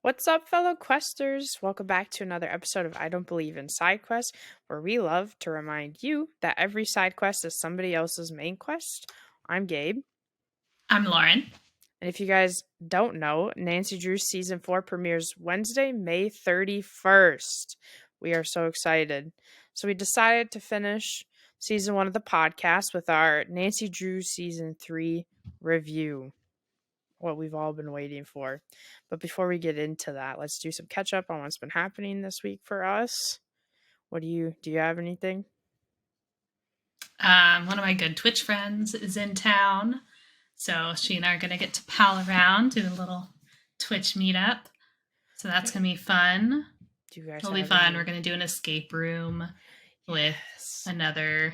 What's up, fellow questers? Welcome back to another episode of I Don't Believe in Side Quests, where we love to remind you that every side quest is somebody else's main quest. I'm Gabe, I'm Lauren. and if you guys don't know, Nancy Drew's Season 4 premieres Wednesday, May 31st. We are so excited. So we decided to finish Season 1 of the podcast with our Nancy Drew Season 3 review. What we've all been waiting for. But before we get into that, let's do some catch up on what's been happening this week for us. What do you have anything? One of my good Twitch friends is in town, so she and I are going to get to pal around, do a little Twitch meetup. So that's going to be fun. Do you guys It'll be fun. We're going to do an escape room with another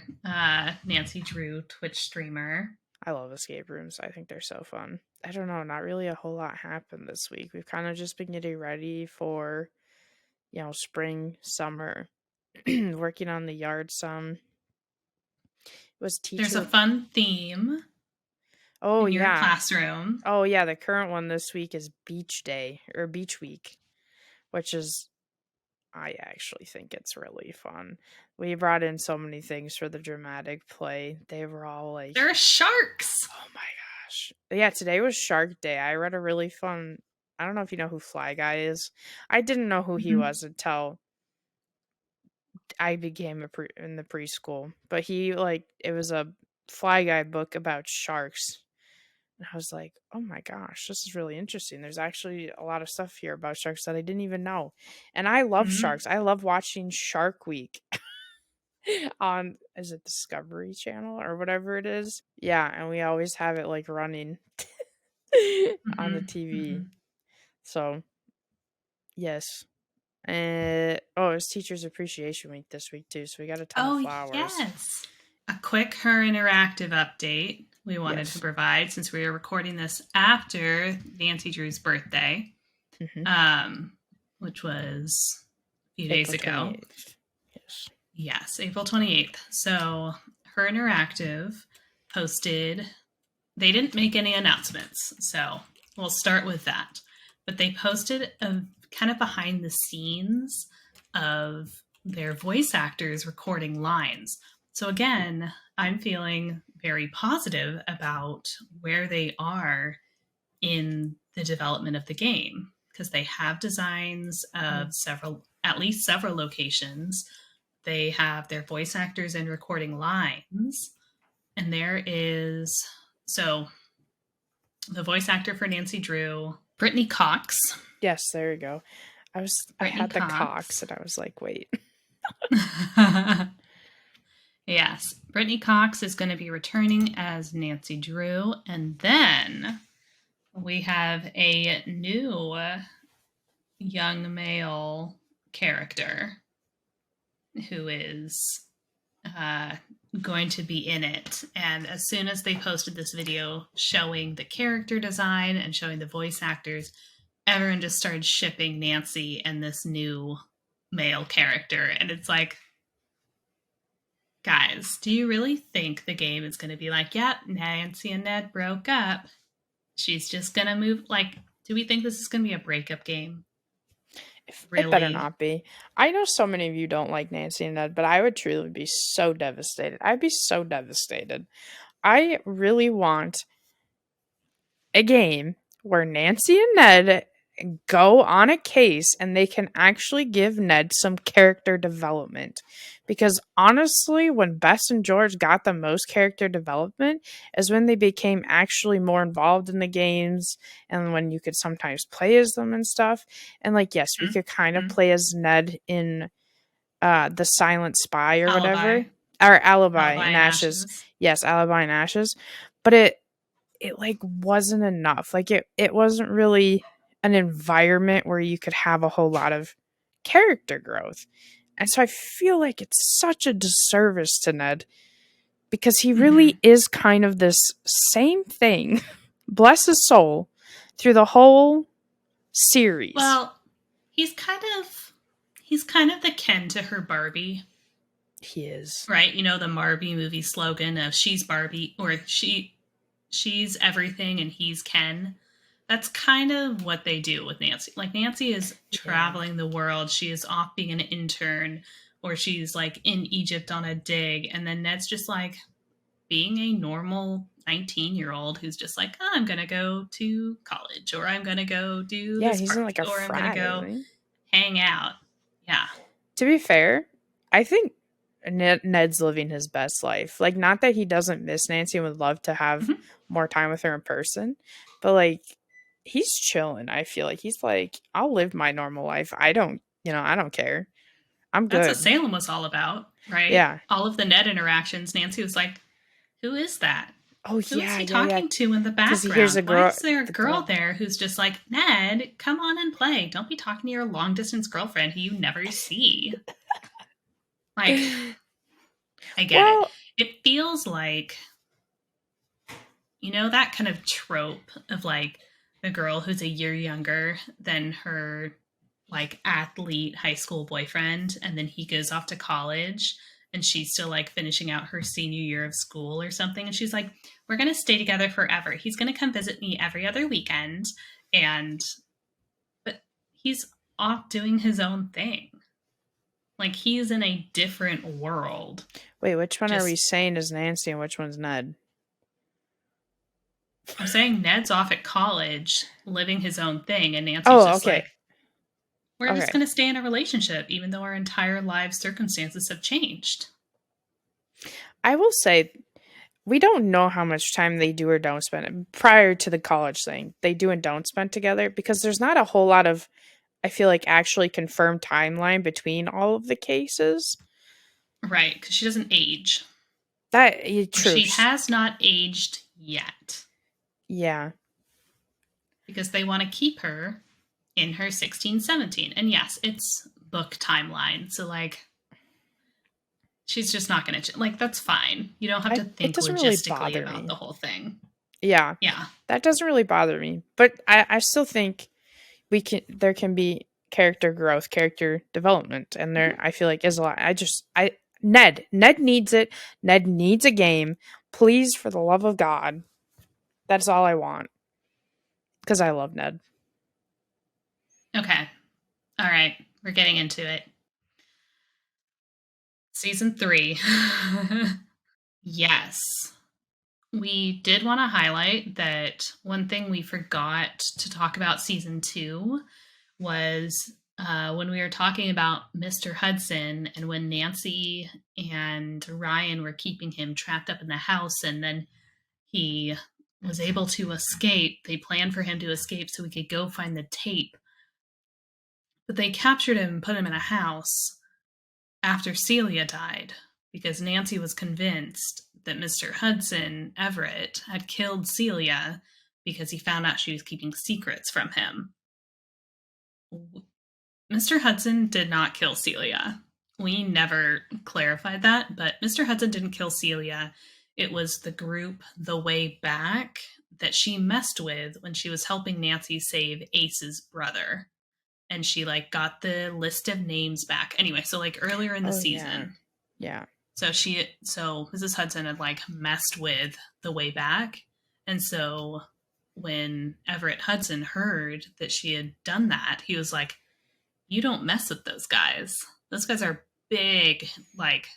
Nancy Drew Twitch streamer. I love escape rooms. I think they're so fun. I don't know, not really a whole lot happened this week. We've kind of just been getting ready for, spring, summer, working on the yard some. It was teacher. There's a fun theme. Oh, in your yeah. Classroom. Oh, yeah. The current one this week is Beach Day or Beach Week, which is, I actually think it's really fun. We brought in so many things for the dramatic play. They were all like... There are sharks! Oh my gosh. Yeah, today was Shark Day. I read a really fun... I don't know if you know who Fly Guy is. I didn't know who he was until I became in the preschool. But he, it was a Fly Guy book about sharks. And I was like, oh my gosh, this is really interesting. There's actually a lot of stuff here about sharks that I didn't even know. And I love sharks. I love watching Shark Week on, is it Discovery Channel or whatever it is? Yeah, and we always have it like running on the TV. So, yes. It's Teachers Appreciation Week this week too, so we got a ton of flowers. Yes. A quick Her Interactive update we wanted to provide since we were recording this after Nancy Drew's birthday, which was a few days ago. 28th. Yes, April 28th. So Her Interactive posted, they didn't make any announcements, so we'll start with that. But they posted a kind of behind the scenes of their voice actors recording lines. So again, I'm feeling very positive about where they are in the development of the game because they have designs of at least several locations. They have their voice actors in recording lines. And there is, so the voice actor for Nancy Drew, Brittany Cox. Yes, there you go. I had the Cox and I was like, wait. Yes, Brittany Cox is going to be returning as Nancy Drew. And then we have a new young male character who is going to be in it. And as soon as they posted this video showing the character design and showing the voice actors, everyone just started shipping Nancy and this new male character. And it's like, guys, do you really think the game is going to be like, yep, Nancy and Ned broke up. She's just going to move. Like, do we think this is going to be a breakup game? Really? It better not be. I know so many of you don't like Nancy and Ned, but I would truly be so devastated. I'd be so devastated. I really want a game where Nancy and Ned go on a case and they can actually give Ned some character development. Because honestly, when Bess and George got the most character development is when they became actually more involved in the games and when you could sometimes play as them and stuff. And yes, we could kind of play as Ned in the Silent Spy or whatever. Or Alibi and Ashes. Yes, Alibi and Ashes. But it wasn't enough. It wasn't really an environment where you could have a whole lot of character growth. And so I feel like it's such a disservice to Ned because he really is kind of this same thing, bless his soul, through the whole series. Well, he's kind of the Ken to her Barbie. He is. Right? You know the Barbie movie slogan of she's Barbie or she's everything and he's Ken. that's kind of what they do with Nancy. Like Nancy is Yeah. traveling the world. She is off being an intern, or she's like in Egypt on a dig, and then Ned's just like being a normal 19-year-old who's just like, oh, I'm going to go to college, or I'm going to go do Yeah, this he's in party, like a or I'm going to frat, go isn't he? hang out. Yeah. To be fair, I think Ned's living his best life. Like, not that he doesn't miss Nancy and would love to have Mm-hmm. more time with her in person, but like, he's chilling. I feel like he's like, I'll live my normal life. I don't care. I'm That's what good. Salem was all about, right? Yeah. All of the Ned interactions, Nancy was like, who is that? Oh Who is yeah, he yeah, yeah. talking to in the Because he hears background? a Why girl, is there a the girl girl. there who's just like, Ned, come on and play. Don't be talking to your long distance girlfriend who you never see. Like, I get it. Well, It feels like, that kind of trope of like the girl who's a year younger than her like athlete high school boyfriend, and then he goes off to college and she's still like finishing out her senior year of school or something, and she's like, we're going to stay together forever. He's going to come visit me every other weekend, and but he's off doing his own thing. Like he's in a different world. wait, which one are we Just saying is Nancy and which one's Ned? I'm saying Ned's off at college living his own thing, and Nancy's Oh, just okay. like, we're just Okay. going to stay in a relationship even though our entire life circumstances have changed. I will say we don't know how much time they do or don't spend prior to the college thing. They do and don't spend together because there's not a whole lot of, I feel like, actually confirmed timeline between all of the cases. Right, because she doesn't age. Or True. she has not aged yet. Yeah. Because they want to keep her in her 16, 17. And yes, it's book timeline. So, like, she's just not going to, like, that's fine. You don't have to It think doesn't really logistically bother about me. the whole thing. Yeah. Yeah. That doesn't really bother me. But I still think there can be character growth, character development, and there Mm-hmm. I feel like is a lot. I Ned needs it. Ned needs a game. Please, for the love of God, that's all I want because I love Ned. Okay. All right. We're getting into it. Season 3. Yes. We did want to highlight that one thing we forgot to talk about season 2 was when we were talking about Mr. Hudson, and when Nancy and Ryan were keeping him trapped up in the house, and then he was able to escape. They planned for him to escape so we could go find the tape. But they captured him and put him in a house after Celia died because Nancy was convinced that Mr. Hudson Everett had killed Celia because he found out she was keeping secrets from him. Mr. Hudson did not kill Celia. We never clarified that, but Mr. Hudson didn't kill Celia. It was the group The Way Back that she messed with when she was helping Nancy save Ace's brother. And she like got the list of names back. Anyway, so like earlier in the Oh yeah, season, yeah, so Mrs. Hudson had like messed with The Way Back. And so when Everett Hudson heard that she had done that, he was like, you don't mess with those guys. Those guys are big, like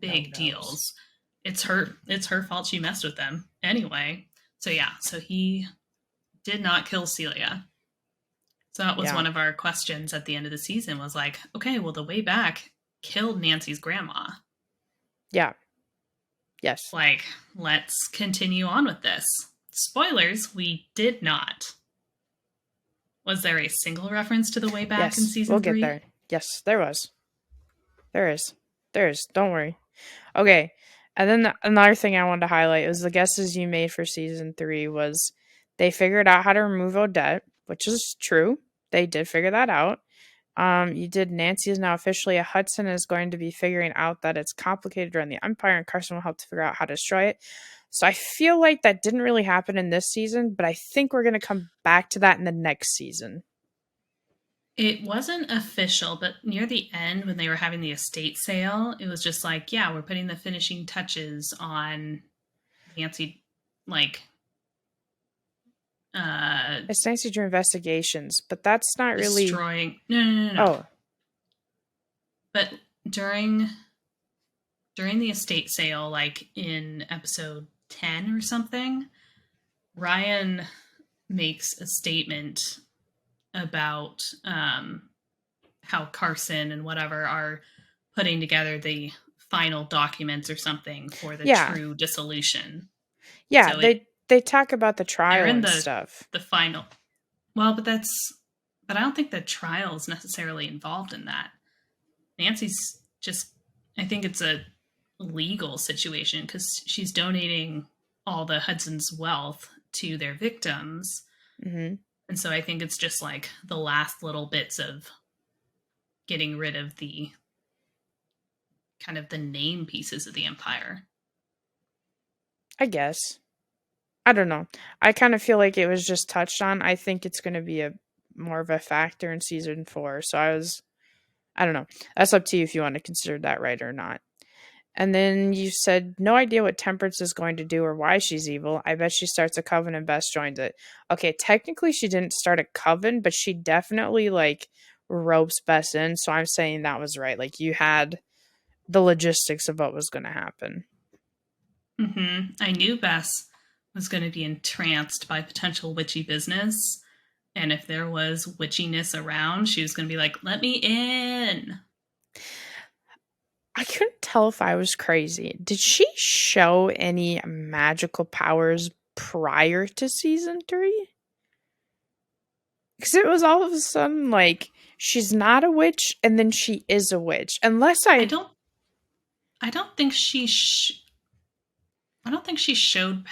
no big nos. deals. It's her fault she messed with them. Anyway, so yeah, so he did not kill Celia. So that was Yeah, one of our questions at the end of the season was like, okay, well, The Way Back killed Nancy's grandma. yeah, yes, Like, let's continue on with this. Spoilers, we did not. Was there a single reference to The Way Back in yes. We'll season get 3? there. Yes, there was. There is. There is. Don't worry. Okay. And then another thing I wanted to highlight was the guesses you made for season 3 was they figured out how to remove Odette, which is true. They did figure that out. You did Nancy is now officially a Hudson is going to be figuring out that it's complicated to run the Empire, and Carson will help to figure out how to destroy it. So I feel like that didn't really happen in this season, but I think we're going to come back to that in the next season. It wasn't official, but near the end, when they were having the estate sale, it was just like, yeah, we're putting the finishing touches on Nancy, like uh, It's Nancy Drew Investigations, but that's not really. destroying. No, no, no, no, no. Oh, But during during the estate sale, like in episode 10 or something, Ryan makes a statement about how Carson and whatever are putting together the final documents or something for the yeah. true dissolution. Yeah, So they talk about the they're trial in and stuff. the final. Well, but I don't think the trial is necessarily involved in that. Nancy's just, I think it's a legal situation because she's donating all the Hudson's wealth to their victims. Hmm. And so I think it's just like the last little bits of getting rid of the kind of the name pieces of the empire. I guess. I don't know. I kind of feel like it was just touched on. I think it's going to be a more of a factor in season 4. So I don't know. That's up to you if you want to consider that right or not. And then you said, no idea what Temperance is going to do or why she's evil. I bet she starts a coven and Bess joins it. Okay, technically she didn't start a coven, but she definitely like ropes Bess in. So I'm saying that was right. Like you had the logistics of what was going to happen. I knew Bess was going to be entranced by potential witchy business. And if there was witchiness around, she was going to be like, let me in. I couldn't tell if I was crazy. Did she show any magical powers prior to season 3? Because it was all of a sudden like she's not a witch and then she is a witch. Unless I I, don't I don't think I don't think she showed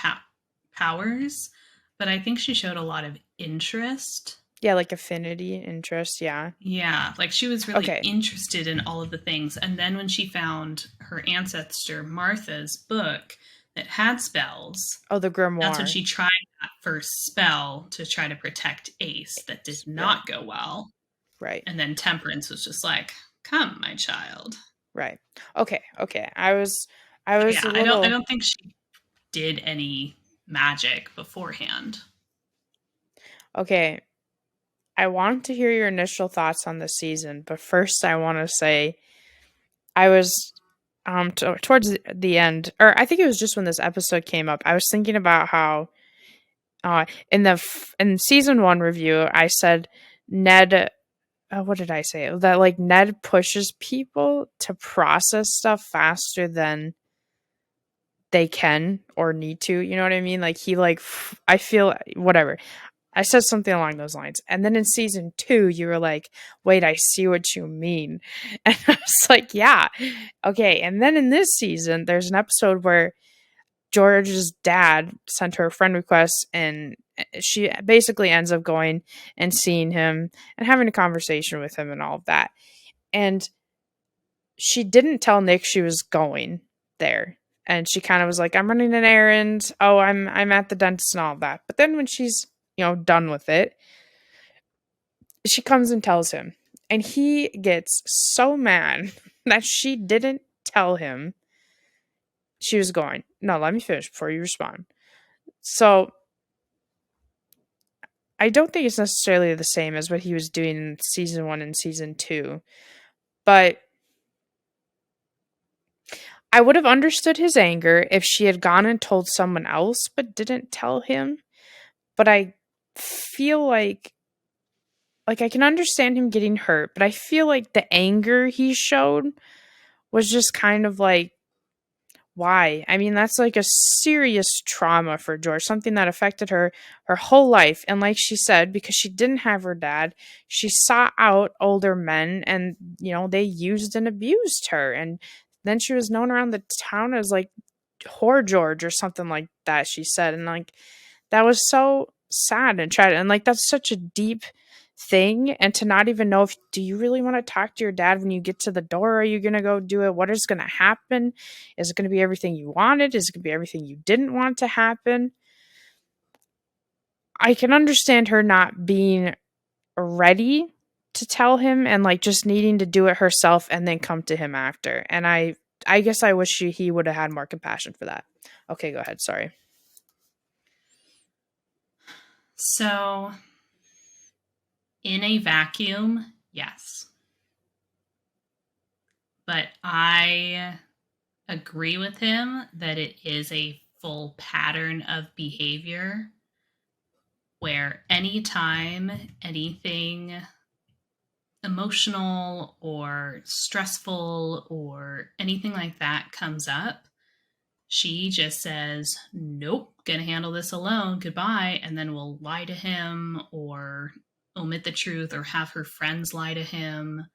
powers, but I think she showed a lot of interest. yeah, like affinity, interest, yeah. Yeah, like she was really Okay. interested in all of the things. And then when she found her ancestor Martha's book that had spells, Oh, the that's when grimoire. she tried that first spell to try to protect Ace. That did Right, not go well. right, And then Temperance was just like, "Come, my child." right. Okay, okay. I was Yeah, a little. I don't think she did any magic beforehand. Okay. I want to hear your initial thoughts on the season, but first I want to say I was towards the end, or I think it was just when this episode came up. I was thinking about how in season 1 review I said Ned what did I say? That like Ned pushes people to process stuff faster than they can or need to, you know what I mean? Like he like I feel whatever. I said something along those lines. And then in season 2, you were like, wait, I see what you mean. And I was like, yeah. Okay. And then in this season, there's an episode where George's dad sent her a friend request and she basically ends up going and seeing him and having a conversation with him and all of that. And she didn't tell Nick she was going there. And she kind of was like, I'm running an errand. Oh, I'm at the dentist and all of that. But then when she's, done with it, she comes and tells him. And he gets so mad that she didn't tell him she was going. No, let me finish before you respond. So I don't think it's necessarily the same as what he was doing in season 1 and season 2, but I would have understood his anger if she had gone and told someone else but didn't tell him. But I feel like I can understand him getting hurt, but I feel like the anger he showed was just kind of like why? I mean, that's like a serious trauma for George, something that affected her whole life. And like she said, because she didn't have her dad, she sought out older men and, they used and abused her. And then she was known around the town as like whore George or something like that, she said. And like that was so sad and tragic. And like that's such a deep thing. And to not even know if do you really want to talk to your dad when you get to the door? Are you gonna go do it? What is gonna happen? Is it gonna be everything you wanted? Is it gonna be everything you didn't want to happen? I can understand her not being ready to tell him and like just needing to do it herself and then come to him after. And I guess I wish he would have had more compassion for that. Okay, go ahead. Sorry. So, in a vacuum, yes. But I agree with him that it is a full pattern of behavior where anytime anything emotional or stressful or anything like that comes up, she just says, nope, gonna handle this alone, goodbye, and then will lie to him or omit the truth or have her friends lie to him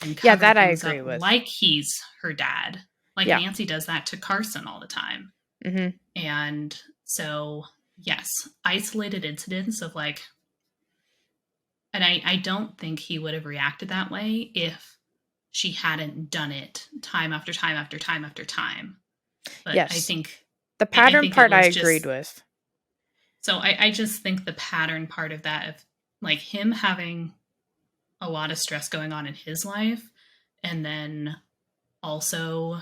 and Yeah, cover that I things agree up with. like he's her dad. Like Yeah. Nancy does that to Carson all the time. Mhm. And so, yes, isolated incidents of like, and I don't think he would have reacted that way if she hadn't done it time after time after time after time. But I Yes. think The I pattern think it part I was agreed just with. so I just think the pattern part of that of like him having a lot of stress going on in his life and then also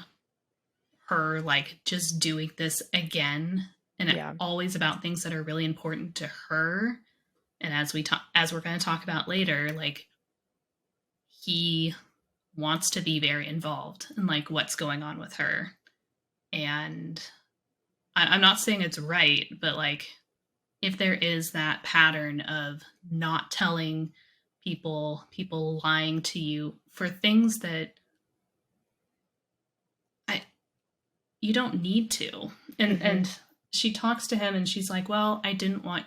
her like just doing this again and Yeah. always about things that are really important to her and as we're going to talk about later like he wants to be very involved in like what's going on with her and I'm not saying it's right but like if there is that pattern of not telling people lying to you for things that I you don't need to Mhm. and she talks to him and she's like well I didn't want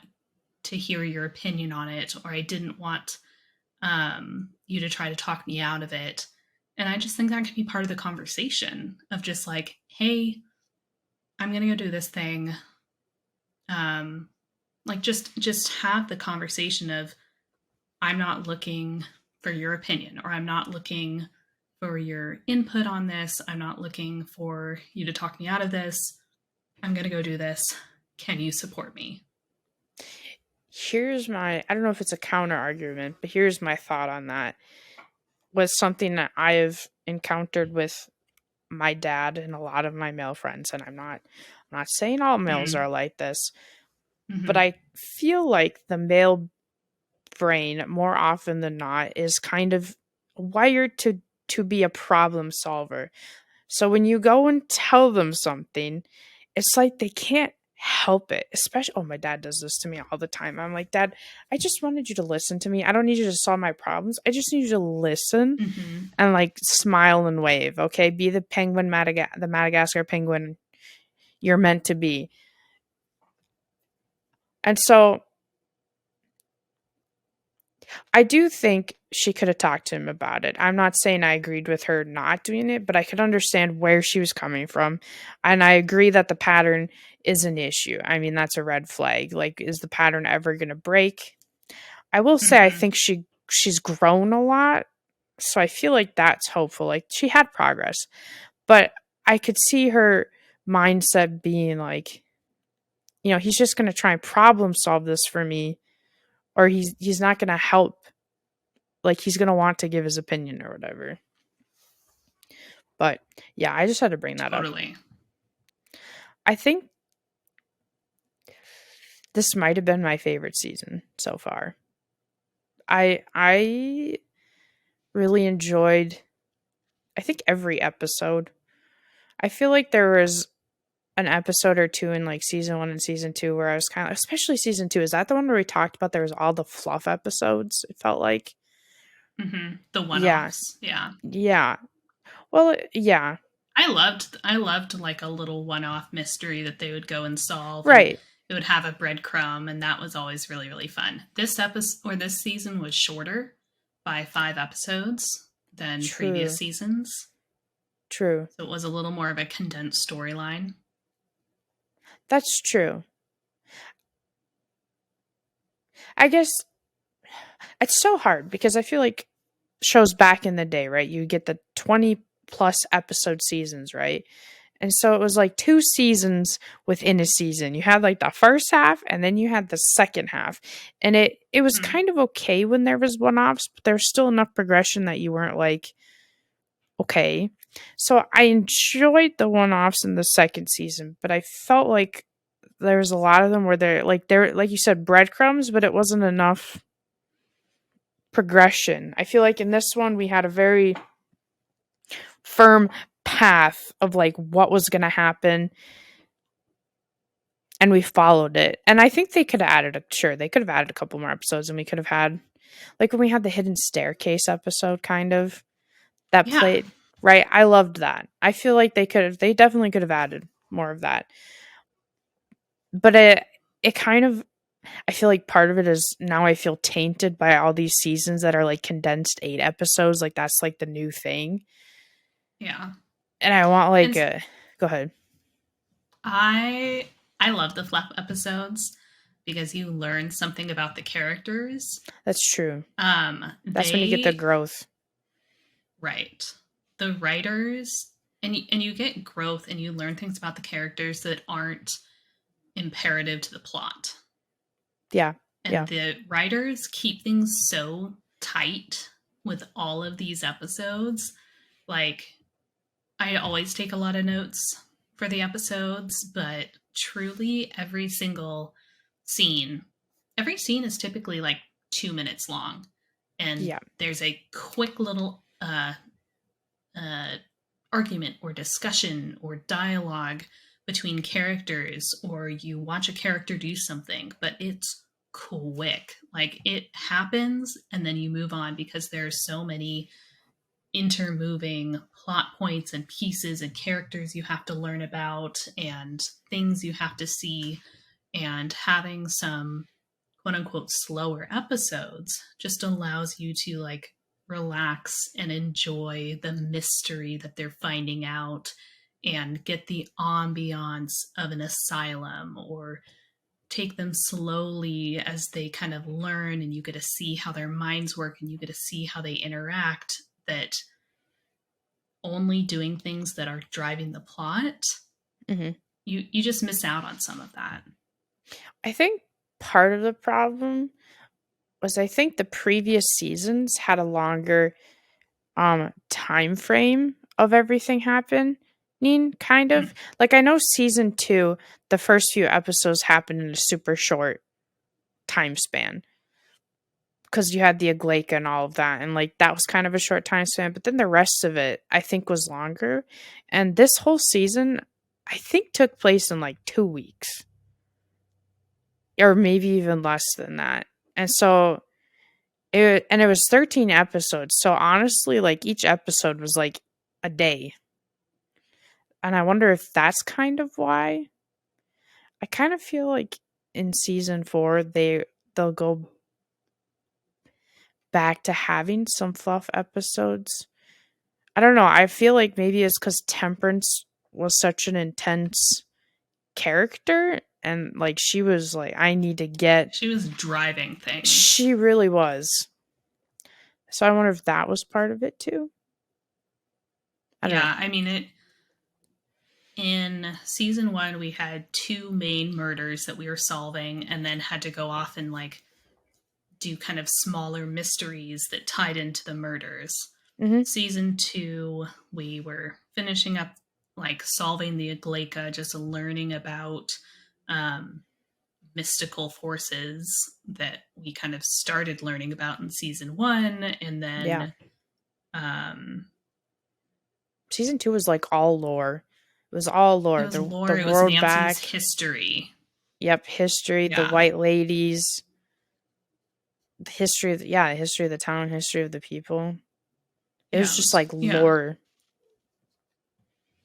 to hear your opinion on it or I didn't want you to try to talk me out of it and I just think that could be part of the conversation of just like hey I'm gonna go do this thing um like just have the conversation of I'm not looking for your opinion or I'm not looking for your input on this. I'm not looking for you to talk me out of this. I'm going to go do this. Can you support me? Here's my I don't know if it's a counter argument, but here's my thought on that. Was something that I have encountered with my dad and a lot of my male friends, and I'm not saying all males Mm. are like this, but Hmm. I feel like the male brain more often than not is kind of wired to be a problem solver. So when you go and tell them something, it's like they can't help it. Especially, oh, my dad does this to me all the time. I'm like, Dad, I just wanted you to listen to me. I don't need you to solve my problems. I just need you to listen Hmm. and like smile and wave. Okay, be the penguin, the Madagascar penguin you're meant to be. And so I do think she could have talked to him about it. I'm not saying I agreed with her not doing it, but I could understand where she was coming from. And I agree that the pattern is an issue. I mean, that's a red flag. Like, is the pattern ever going to break? I will say I Hmm. think she's grown a lot. So I feel like that's hopeful. Like she had progress. But I could see her mindset being like, he's just going to try and problem solve this for me or he's not going to help, like he's going to want to give his opinion or whatever. But yeah, I just had to bring that up. Totally. I think this might have been my favorite season so far. I really enjoyed, I think, every episode. I feel like there was an episode or two in like season 1 and season 2 where I was kind of, especially season 2, is that the one where we talked about there was all the fluff episodes, it felt like? The Yeah. one-offs. Yeah. Yeah. Well, yeah. I loved like a little one-off mystery that they would go and solve and Right. it would have a breadcrumb and that was always really really fun. This episode or this season was shorter by 5 episodes than previous True. seasons. True. So it was a little more of a condensed storyline. That's true. I guess it's so hard because I feel like shows back in the day, right? You get the 20 plus episode seasons, right? And so it was like two seasons within a season. You had like the first half and then you had the second half. And it was Hmm. kind of okay when there was one-offs, but there's still enough progression that you weren't like, okay. So I enjoyed the one-offs in the second season, but I felt like there was a lot of them where they're like you said breadcrumbs, but it wasn't enough progression. I feel like in this one we had a very firm path of like what was going to happen, and we followed it. And I think they could have added they could have added a couple more episodes, and we could have had like when we had the hidden staircase episode kind of that Yeah. played right. I loved that. I feel like they definitely could have added more of that. But it kind of, I feel like part of it is now I feel tainted by all these seasons that are like condensed 8 episodes, like that's like the new thing. Yeah. And I want like And a go ahead. I love the fluff episodes because you learn something about the characters. That's true. That's when you get the They growth. right. The writers and you get growth and you learn things about the characters that aren't imperative to the plot. Yeah. And Yeah. the writers keep things so tight with all of these episodes. Like I always take a lot of notes for the episodes, but truly scene, every scene is typically like 2 minutes long. And Yeah. there's a quick little uh, argument or discussion or dialogue between characters, or you watch a character do something, but it's quick. Like it happens and then you move on because there are so many intermoving plot points and pieces and characters you have to learn about and things you have to see. And having some quote unquote slower episodes just allows you to like relax and enjoy the mystery that they're finding out and get the ambiance of an asylum, or take them slowly as they kind of learn and you get to see how their minds work and you get to see how they interact. That only doing things that are driving the plot, Hmm. you just miss out on some of that. I think part of the problem was I think the previous seasons had a longer time frame of everything happening, kind of. Mm. Like I know season 2, the first few episodes happened in a super short time span because you had the Aglaica and all of that, and like that was kind of a short time span, but then the rest of it I think was longer. And this whole season I think took place in like 2 weeks or maybe even less than that. And so it was 13 episodes. So honestly, like each episode was like a day. And I wonder if that's kind of why. I kind of feel like in season 4 they'll go back to having some fluff episodes. I don't know. I feel like maybe it's cuz Temperance was such an intense character, and like she was like I need to get, She was driving things. she really was. So I wonder if that was part of it too. I don't know. Yeah, I mean it. In season 1 we had 2 main murders that we were solving and then had to go off and like do kind of smaller mysteries that tied into the murders. Mhm. Season 2 we were finishing up like solving the Aglaica, just learning about um, mystical forces that we kind of started learning about in season 1. And Yeah. then um, Season 2 was like all lore. It was all it lore. was The lore, it was world Nancy's back. history. Yep, history, the Yeah. white ladies, the history of the history of the town, history of the people. It Yeah, was it just was, like yeah. lore.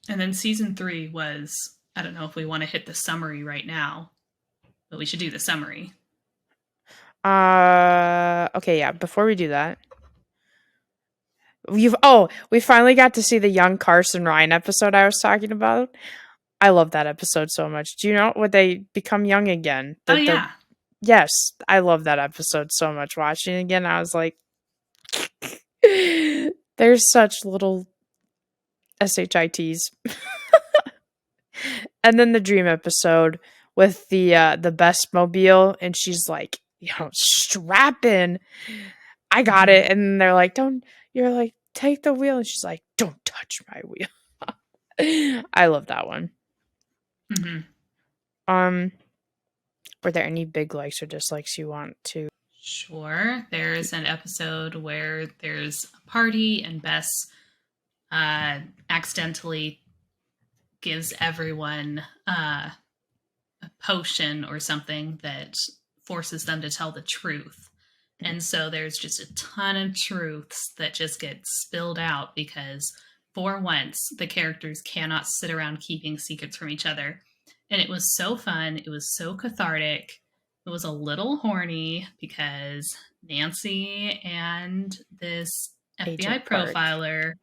And then season 3 was, I don't know if we want to hit the summary right now, but we should do the summary. Okay, yeah, before we do that, we finally got to see the young Carson Ryan episode I was talking about. I love that episode so much. Do you know when they become young again? Oh The yeah. Yes, I love that episode so much. Watching it again, I was like, there's such little shits. And then the dream episode with the best mobile, and she's like, strap in. I got Mm-hmm. it. And they're like, don't. You're like, take the wheel, and she's like, don't touch my wheel. I love that one. Mm-hmm. Um. Were there any big likes or dislikes you want to? Sure. There's an episode where there's a party and Bess accidentally gives everyone a potion or something that forces them to tell the truth. And so there's just a ton of truths that just get spilled out because, for once, the characters cannot sit around keeping secrets from each other. And it was so fun. It was so cathartic. It was a little horny because Nancy and this FBI Agent Park. profiler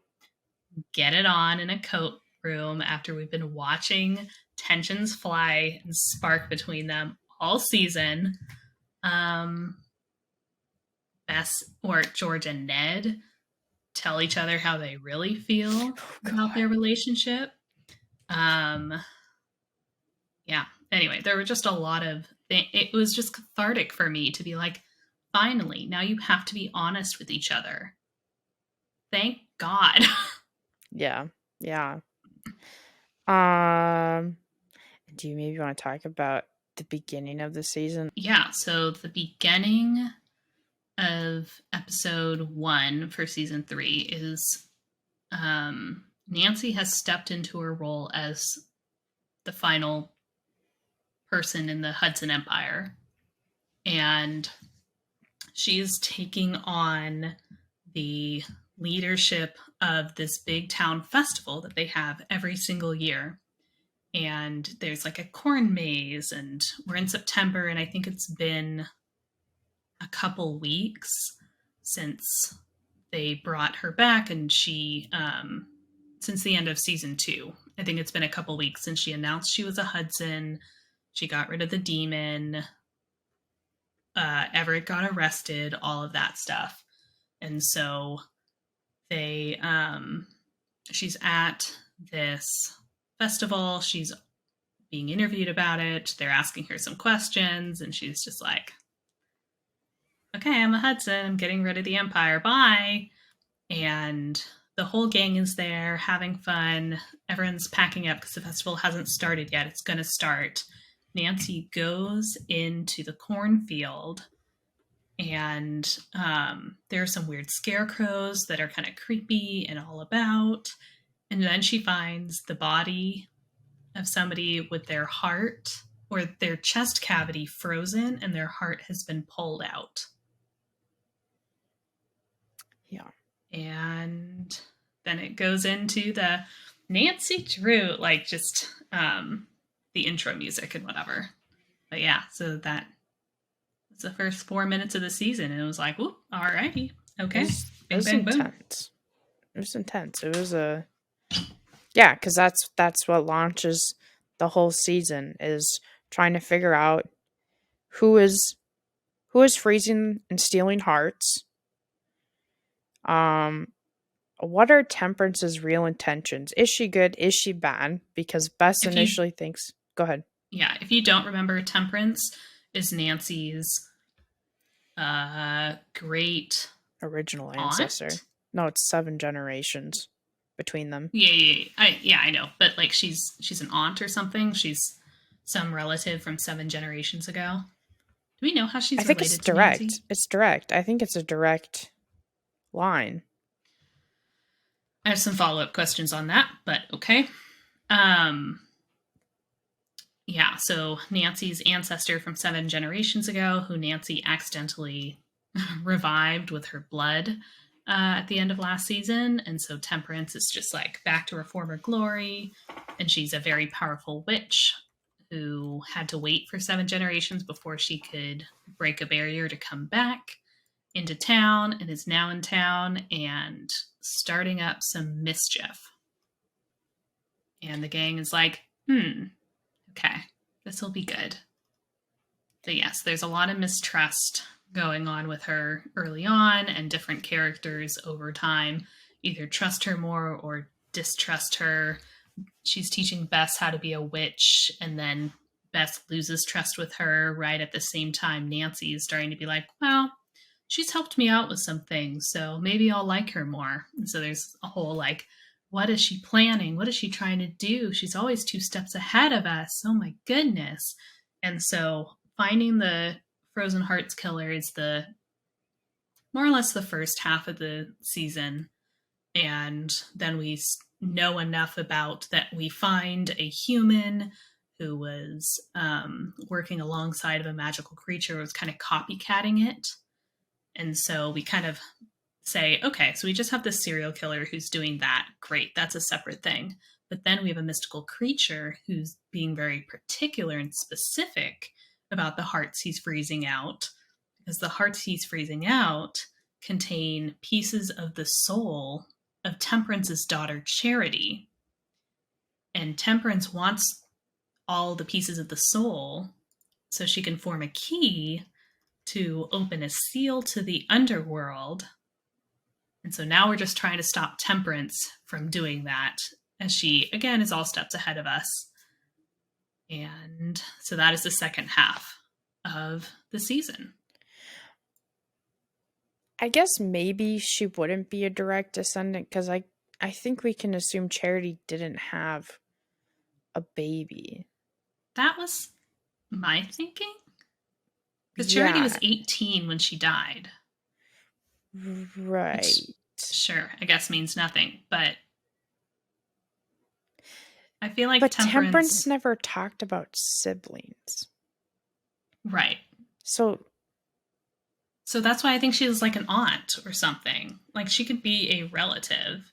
get it on in a coat room after we've been watching tensions fly and spark between them all season. Bess or George and Ned tell each other how they really feel about their relationship. Yeah. Anyway, there were just a lot of it was just cathartic for me to be like, finally, now you have to be honest with each other. Thank God. Yeah. Do you maybe want to talk about the beginning of the season? Yeah, so the beginning of episode 1 for season 3 is Nancy has stepped into her role as the final person in the Hudson Empire, and she's taking on the leadership of this big town festival that they have every single year. And there's like a corn maze, and we're in September, and I think it's been a couple weeks since they brought her back, and she since the end of season 2. I think it's been a couple weeks since she announced she was a Hudson. She got rid of the demon. Everett got arrested, all of that stuff. And so they she's at this festival. She's being interviewed about it. They're asking her some questions, and she's just like, okay, I'm a Hudson. I'm getting rid of the Empire. Bye. And the whole gang is there having fun. Everyone's packing up because the festival hasn't started yet. It's going to start. Nancy goes into the cornfield, and there are some weird scarecrows that are kind of creepy and all about. And then she finds the body of somebody with their heart or their chest cavity frozen, and their heart has been pulled out. Yeah. And then it goes into the Nancy Drew, like just the intro music and whatever. But yeah, so that was the first 4 minutes of the season, and it was like, "Ooh, alrighty, okay." It was intense. It was intense. It was yeah, because that's what launches the whole season, is trying to figure out who is freezing and stealing hearts. What are Temperance's real intentions? Is she good? Is she bad? Because Bess initially thinks... Go ahead. Yeah, if you don't remember, Temperance is Nancy's great original ancestor. Aunt? No, it's 7 generations between them. Yeah. I know. But like she's an aunt or something. She's some relative from 7 generations ago. Do we know how she's related to Nancy? I think it's direct. Nancy? It's direct. I think it's a direct line. I have some follow-up questions on that, but okay. Yeah, so Nancy's ancestor from 7 generations ago, who Nancy accidentally revived with her blood at the end of last season. And so Temperance is just like back to her former glory. And she's a very powerful witch who had to wait for 7 generations before she could break a barrier to come back into town, and is now in town and starting up some mischief. And the gang is like, okay, this will be good. But yes, there's a lot of mistrust going on with her early on, and different characters over time either trust her more or distrust her. She's teaching Bess how to be a witch, and then Bess loses trust with her right at the same time Nancy is starting to be like, well, she's helped me out with some things, so maybe I'll like her more. And so there's a whole like, what is she planning? What is she trying to do? She's always 2 steps ahead of us. Oh my goodness. And so finding the Frozen Hearts killer is the more or less the first half of the season, and then we know enough about that we find a human who was working alongside of a magical creature who was kind of copycatting it. And so we kind of say, okay, so we just have this serial killer who's doing that. Great, that's a separate thing. But then we have a mystical creature who's being very particular and specific about the hearts he's freezing out, because the hearts he's freezing out contain pieces of the soul of Temperance's daughter, Charity. And Temperance wants all the pieces of the soul so she can form a key to open a seal to the underworld. And so now we're just trying to stop Temperance from doing that, as she, again, is all steps ahead of us. And so that is the second half of the season. I guess maybe she wouldn't be a direct descendant, because I think we can assume Charity didn't have a baby. That was my thinking. Because Charity was 18 when she died. Right. Which, sure, I guess means nothing, but I feel like Temperance never talked about siblings. Right. So that's why I think she was like an aunt or something. Like, she could be a relative.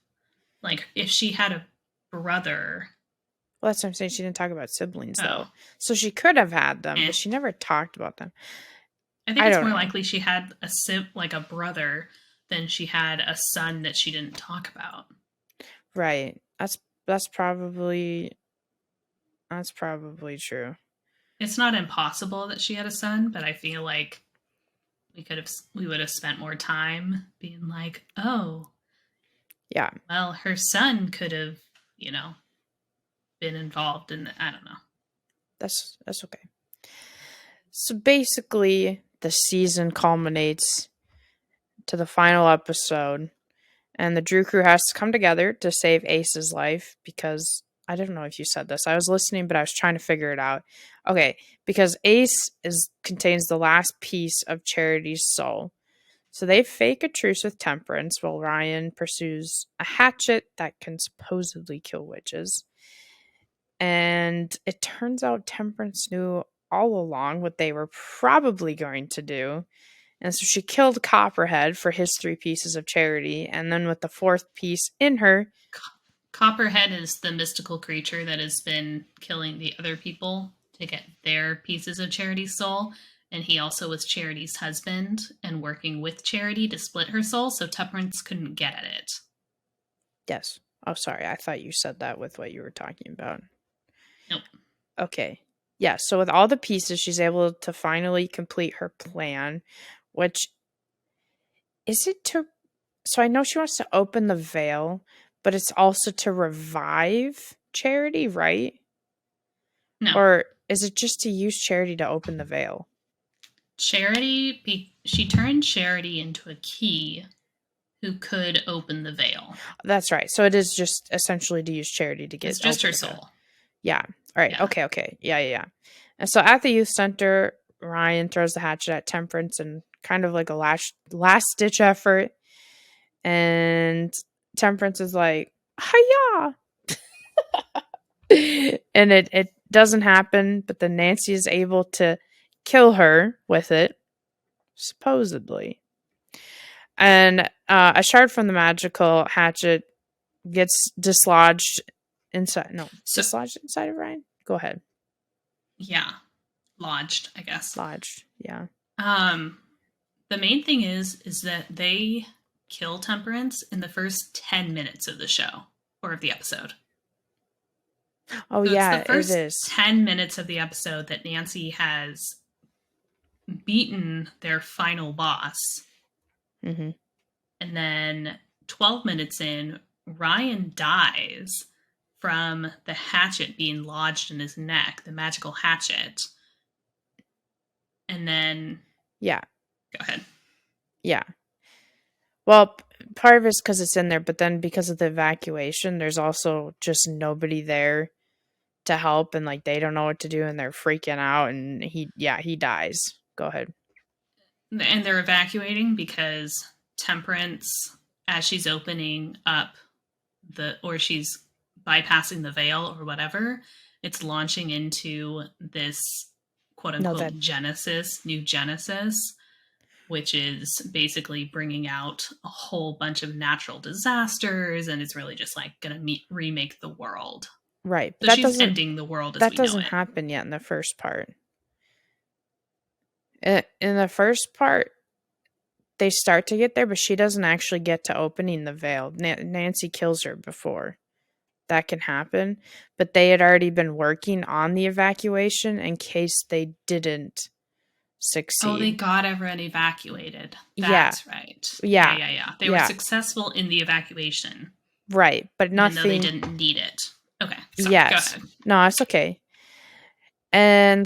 Like, if she had a brother. Well, that's what I'm saying. She didn't talk about siblings, though. So she could have had them, but she never talked about them. I think it's more likely she had a brother than she had a son that she didn't talk about. Right. That's probably true. It's not impossible that she had a son, but I feel like we would have spent more time being like, oh, yeah, well, her son could have, been involved in I don't know. That's okay. So basically, the season culminates to the final episode, and the Drew crew has to come together to save Ace's life, because I don't know if you said this. I was listening, but I was trying to figure it out. Okay, because Ace contains the last piece of Charity's soul. So they fake a truce with Temperance while Ryan pursues a hatchet that can supposedly kill witches. And it turns out Temperance knew all along what they were probably going to do. And so she killed Copperhead for his 3 pieces of Charity, and then with the 4th piece in her... Copperhead is the mystical creature that has been killing the other people to get their pieces of Charity's soul, and he also was Charity's husband and working with Charity to split her soul, so Temperance couldn't get at it. Yes. Oh, sorry. I thought you said that with what you were talking about. Nope. Okay. Yeah, so with all the pieces, she's able to finally complete her plan, which... Is it to... So I know she wants to open the veil, but it's also to revive Charity, right? No. Or is it just to use Charity to open the veil? She turned Charity into a key who could open the veil. That's right. So it is just essentially to use Charity to get... It's just her soul. Yeah. All right. Yeah. Okay. Yeah. And so at the youth center, Ryan throws the hatchet at Temperance in kind of like a last-ditch effort. And Temperance is like, hi-ya! And it doesn't happen, but then Nancy is able to kill her with it, supposedly. And a shard from the magical hatchet gets dislodged inside of Ryan. Go ahead. Yeah. Lodged, I guess. Lodged, yeah. The main thing is that they kill Temperance in the first 10 minutes of the show, or of the episode. Oh, so yeah, it's the first 10 minutes of the episode that Nancy has beaten their final boss. Mm-hmm. And then 12 minutes in, Ryan dies from the hatchet being lodged in his neck, the magical hatchet. And then... Yeah. Go ahead. Yeah. Well, part of it's because it's in there, but then because of the evacuation, there's also just nobody there to help, and like they don't know what to do, and they're freaking out, and he dies. Go ahead. And they're evacuating because Temperance, as she's opening up or she's bypassing the veil or whatever, it's launching into this quote No, unquote that new Genesis, which is basically bringing out a whole bunch of natural disasters, and it's really just like going to remake the world. right. But So she's ending the world as that we know doesn't it. happen yet in the first part. In the first part, they start to get there, but she doesn't actually get to opening the veil. Nancy kills her before that can happen, but they had already been working on the evacuation in case they didn't Oh, they succeed. got everyone evacuated. Yeah, That's right. yeah, Yeah. They were yeah, successful in the evacuation, right, but even though they nothing. didn't need it. Okay, sorry, go Yes, ahead. no, it's okay. And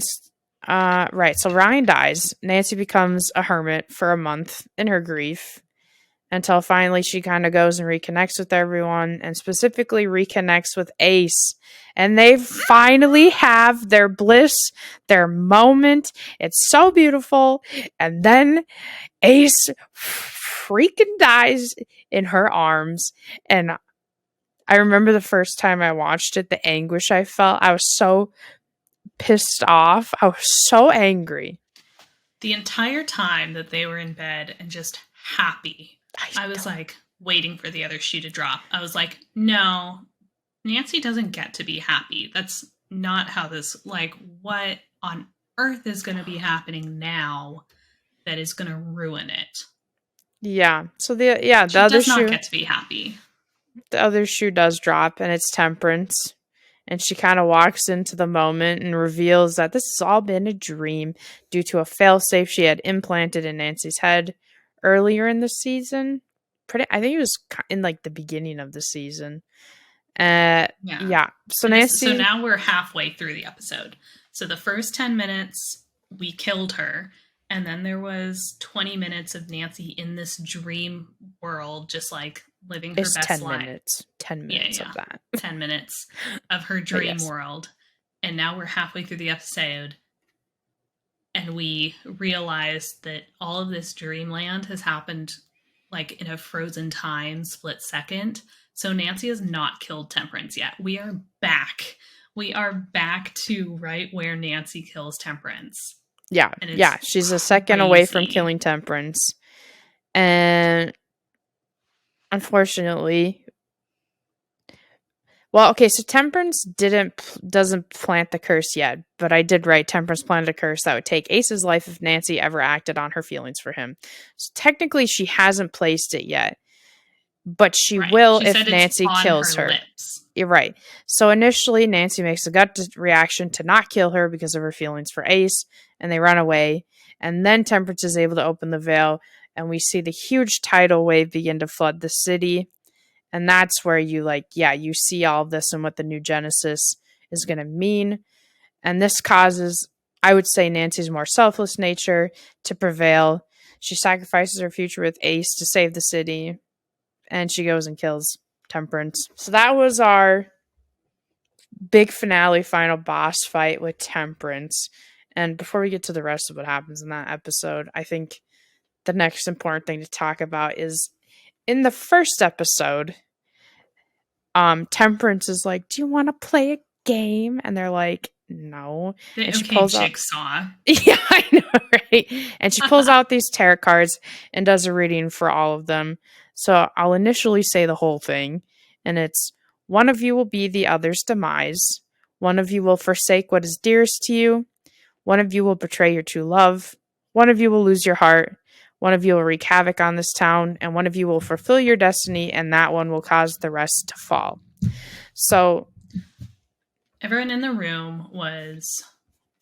right, so Ryan dies. Nancy becomes a hermit for a month in her grief until finally she kind of goes and reconnects with everyone, and specifically reconnects with Ace. And they finally have their bliss, their moment. It's so beautiful. And then Ace freaking dies in her arms. And I remember the first time I watched it, the anguish I felt. I was so pissed off. I was so angry. The entire time that they were in bed and just happy, I was like waiting for the other shoe to drop. I was like, no, Nancy doesn't get to be happy. That's not how this, like, what on earth is going to be happening now that is going to ruin it? Yeah. So the She does not get to be happy. the other shoe does drop, and it's Temperance. And she kind of walks into the moment and reveals that this has all been a dream due to a failsafe she had implanted in Nancy's head earlier in the season. I think it was in like the beginning of the season. Yeah. Yeah. So So Nancy now we're halfway through the episode. So the first 10 minutes, we killed her. And then there was 20 minutes of Nancy in this dream world, just like living her it's best 10 life. minutes. 10 minutes of that. 10 minutes of her dream yes. world. And now we're halfway through the episode. And we realize that all of this dreamland has happened like in a frozen time, split second. So Nancy has not killed Temperance yet. We are back. We are back to right where Nancy kills Temperance. Yeah. And it's Yeah. She's a second away from killing Temperance. And unfortunately, well, okay, so Temperance doesn't plant the curse yet, but I did write Temperance planted a curse that would take Ace's life if Nancy ever acted on her feelings for him. So technically, she hasn't placed it yet, but she will she if Nancy kills her. Lips. You're right. So initially, Nancy makes a gut reaction to not kill her because of her feelings for Ace, and they run away. And then Temperance is able to open the veil, and we see the huge tidal wave begin to flood the city. And that's where you see all of this and what the new Genesis is going to mean. And this causes, I would say, Nancy's more selfless nature to prevail. She sacrifices her future with Ace to save the city, and she goes and kills Temperance. So that was our big finale final boss fight with Temperance. And before we get to the rest of what happens in that episode, I think the next important thing to talk about is in the first episode, Temperance is like, "Do you want to play a game?" And they're like, "No." And she pulls out Jigsaw. Yeah, I know, right? And she pulls out these tarot cards and does a reading for all of them. So I'll initially say the whole thing, and it's one of you will be the other's demise. One of you will forsake what is dearest to you. One of you will betray your true love. One of you will lose your heart. One of you will wreak havoc on this town, and one of you will fulfill your destiny, and that one will cause the rest to fall. So everyone in the room was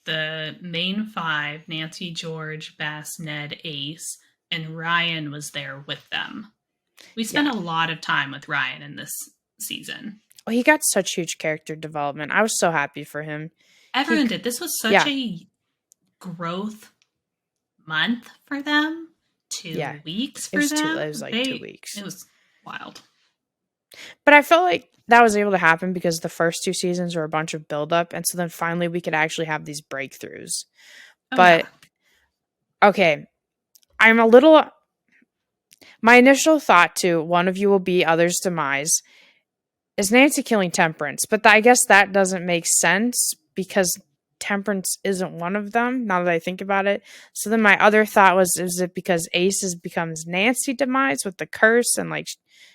the main five: Nancy, George, Bess, Ned, Ace, and Ryan was there with them. We spent a lot of time with Ryan in this season. Well, he got such huge character development. I was so happy for him. Everyone did. This was such a growth month for them. 2 weeks for them. It was like 2 weeks. It was wild. But I felt like that was able to happen because the first 2 seasons were a bunch of buildup, and so then finally we could actually have these breakthroughs. Oh yeah. But okay, I'm a little. My initial thought to one of you will be others' demise is Nancy killing Temperance, but I guess that doesn't make sense because Temperance isn't one of them. Now that I think about it, so then my other thought was, is it because Ace becomes Nancy demise with the curse, and like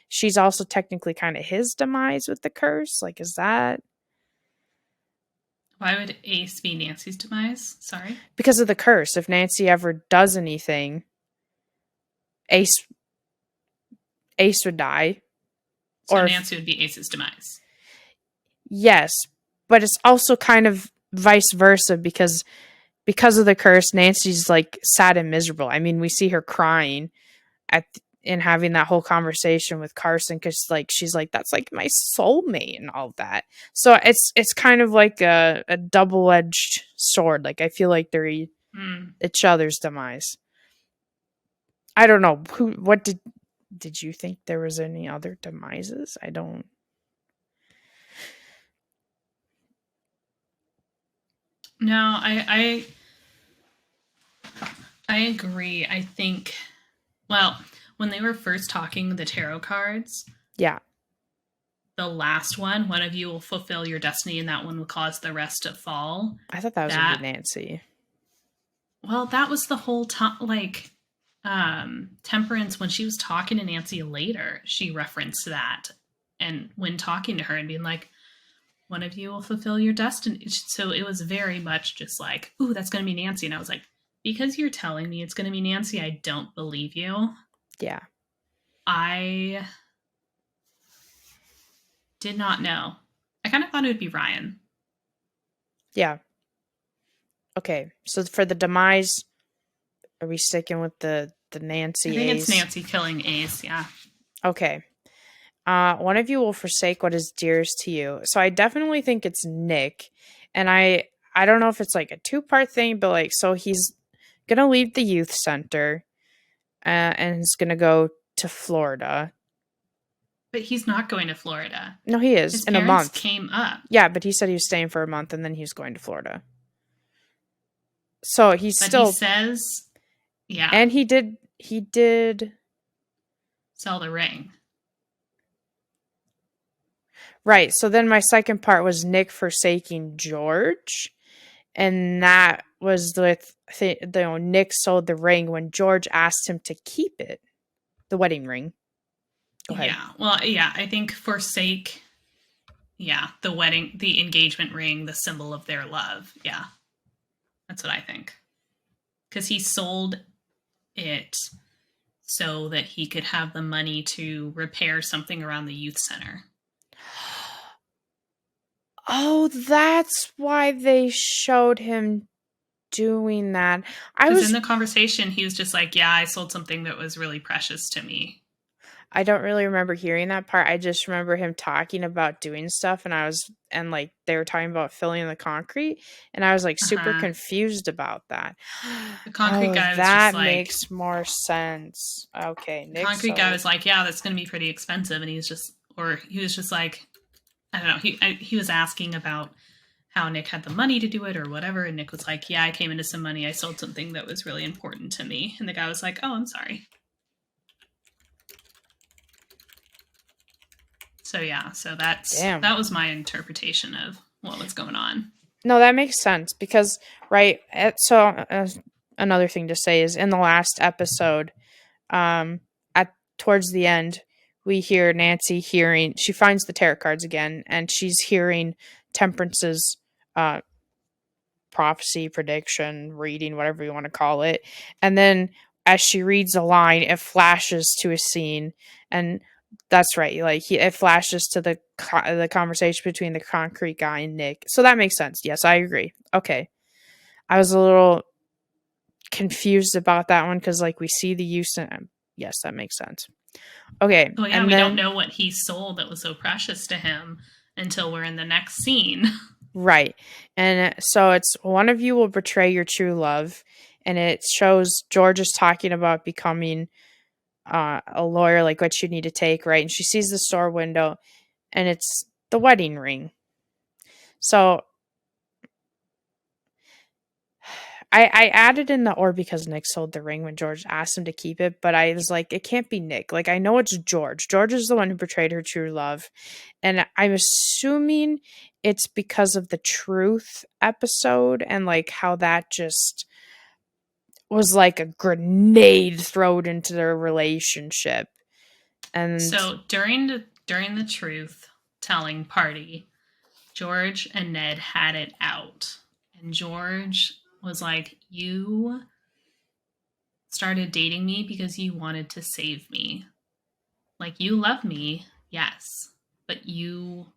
she's also technically kind of his demise with the curse? Like, is that Why would Ace be Nancy's demise? Sorry. because of the curse? If Nancy ever does anything, Ace Ace would die, So or if, Nancy would be Ace's demise. yes, but it's also kind of vice versa because of the curse, Nancy's like sad and miserable. I mean, we see her crying at and having that whole conversation with Carson because like she's like, that's like my soulmate and all that. So it's kind of like a double edged sword. Like I feel like they're Mm. each other's demise. I don't know who. What did you think there was any other demises? I don't. No, I agree. I think, well, when they were first talking the tarot cards, Yeah, the last one of you will fulfill your destiny, and that one will cause the rest to fall. I thought that was gonna be That, Nancy. well, that was the whole time. Like, Temperance, when she was talking to Nancy later, she referenced that, and when talking to her and being like, one of you will fulfill your destiny. So it was very much just like, ooh, that's going to be Nancy. And I was like, because you're telling me it's going to be Nancy, I don't believe you. Yeah, I did not know. I kind of thought it would be Ryan. yeah. Okay, so for the demise, are we sticking with the I Nancy think it's Ace? Nancy killing Ace. Yeah. Okay. One of you will forsake what is dearest to you. So I definitely think it's Nick, and I don't know if it's like a two-part thing, but like so he's gonna leave the youth center, and he's gonna go to Florida. But he's not going to Florida. No, he is His in a parents month. came up. Yeah, but he said he was staying for a month and then he was going to Florida. So he's But he still, says, yeah, and he did sell the ring. right. So then my second part was Nick forsaking George, and that was with Nick sold the ring when George asked him to keep it, the wedding ring. Go ahead. Yeah. Well, yeah, I think forsake, yeah, the wedding, the engagement ring, the symbol of their love. Yeah. That's what I think. Because he sold it so that he could have the money to repair something around the youth center. Oh, that's why they showed him doing that. I Because in was the conversation, he was just like, yeah, I sold something that was really precious to me. I don't really remember hearing that part. I just remember him talking about doing stuff and like they were talking about filling in the concrete and I was like super Uh-huh. confused about that. The concrete Oh, guy was just that like, makes more sense. Okay, the Nick concrete guy sold. was like, yeah, that's going to be pretty expensive. And he was just like, I don't know. He was asking about how Nick had the money to do it or whatever. And Nick was like, yeah, I came into some money. I sold something that was really important to me. And the guy was like, oh, I'm sorry. So yeah, so Damn. that was my interpretation of what was going on. No, that makes sense because right. So another thing to say is in the last episode, at towards the end, we hear Nancy hearing. She finds the tarot cards again, and she's hearing Temperance's uh, prophecy, prediction, reading, whatever you want to call it. And then as she reads a line, it flashes to a scene, and that's right. Like it flashes to the conversation between the concrete guy and Nick. So that makes sense. Yes, I agree. Okay, I was a little confused about that one because like we see the use. And yes, that makes sense. Okay, Oh yeah, and we don't then know what he sold that was so precious to him until we're in the next scene. right, and so it's one of you will betray your true love, and it shows George is talking about becoming a lawyer, like what you need to take, right? And she sees the store window, and it's the wedding ring. So I added in the or because Nick sold the ring when George asked him to keep it, but I was like, it can't be Nick. Like, I know it's George. George is the one who betrayed her true love. And I'm assuming it's because of the truth episode and like how that just was like a grenade thrown into their relationship. And So during the truth telling party, George and Ned had it out. And George was like, "You started dating me because you wanted to save me. Like, you love me, yes, but you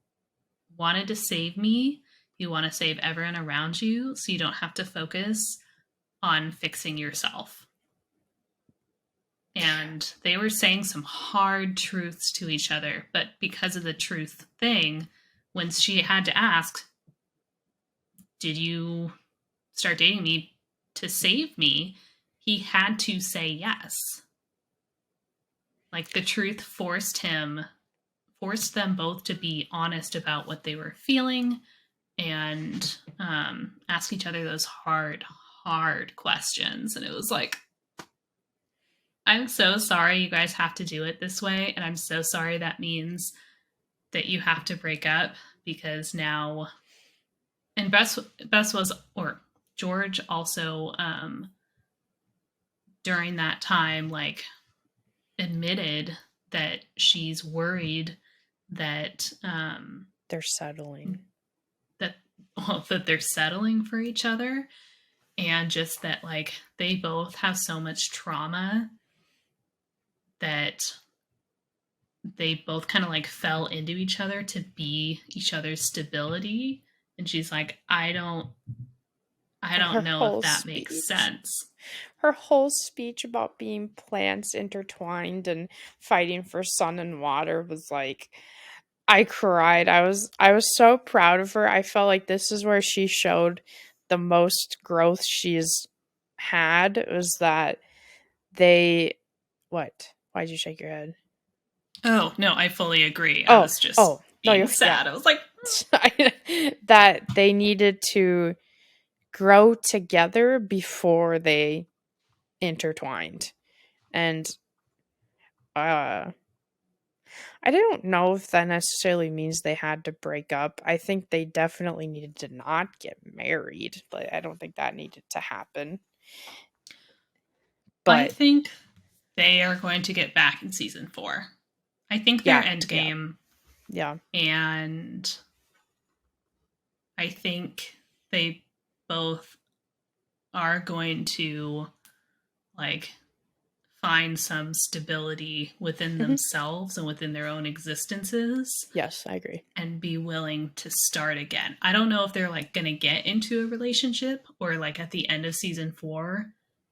wanted to save me. You want to save everyone around you so you don't have to focus on fixing yourself." And they were saying some hard truths to each other, but because of the truth thing, when she had to ask, "Did you start dating me to save me?" he had to say yes. Like, the truth forced them both to be honest about what they were feeling and ask each other those hard questions. And it was like, I'm so sorry you guys have to do it this way, and I'm so sorry that means that you have to break up, because now, and Bess was, or George also, during that time, like, admitted that she's worried that they're settling. That they're settling for each other, and just that, like, they both have so much trauma that they both kind of like fell into each other to be each other's stability. And she's like, I don't know if that makes sense. Her whole speech about being plants intertwined and fighting for sun and water was like, I cried. I was so proud of her. I felt like this is where she showed the most growth she's had. It was that they what? Why'd you shake your head? Oh, no, I fully agree. I was just being sad. I was like, that they needed to grow together before they intertwined. And I don't know if that necessarily means they had to break up. I think they definitely needed to not get married, but I don't think that needed to happen. But I think they are going to get back in season 4. I think they're endgame. Yeah. And I think they both are going to, like, find some stability within themselves and within their own existences. Yes, I agree. And be willing to start again. I don't know if they're, like, going to get into a relationship, or, like, at the end of season 4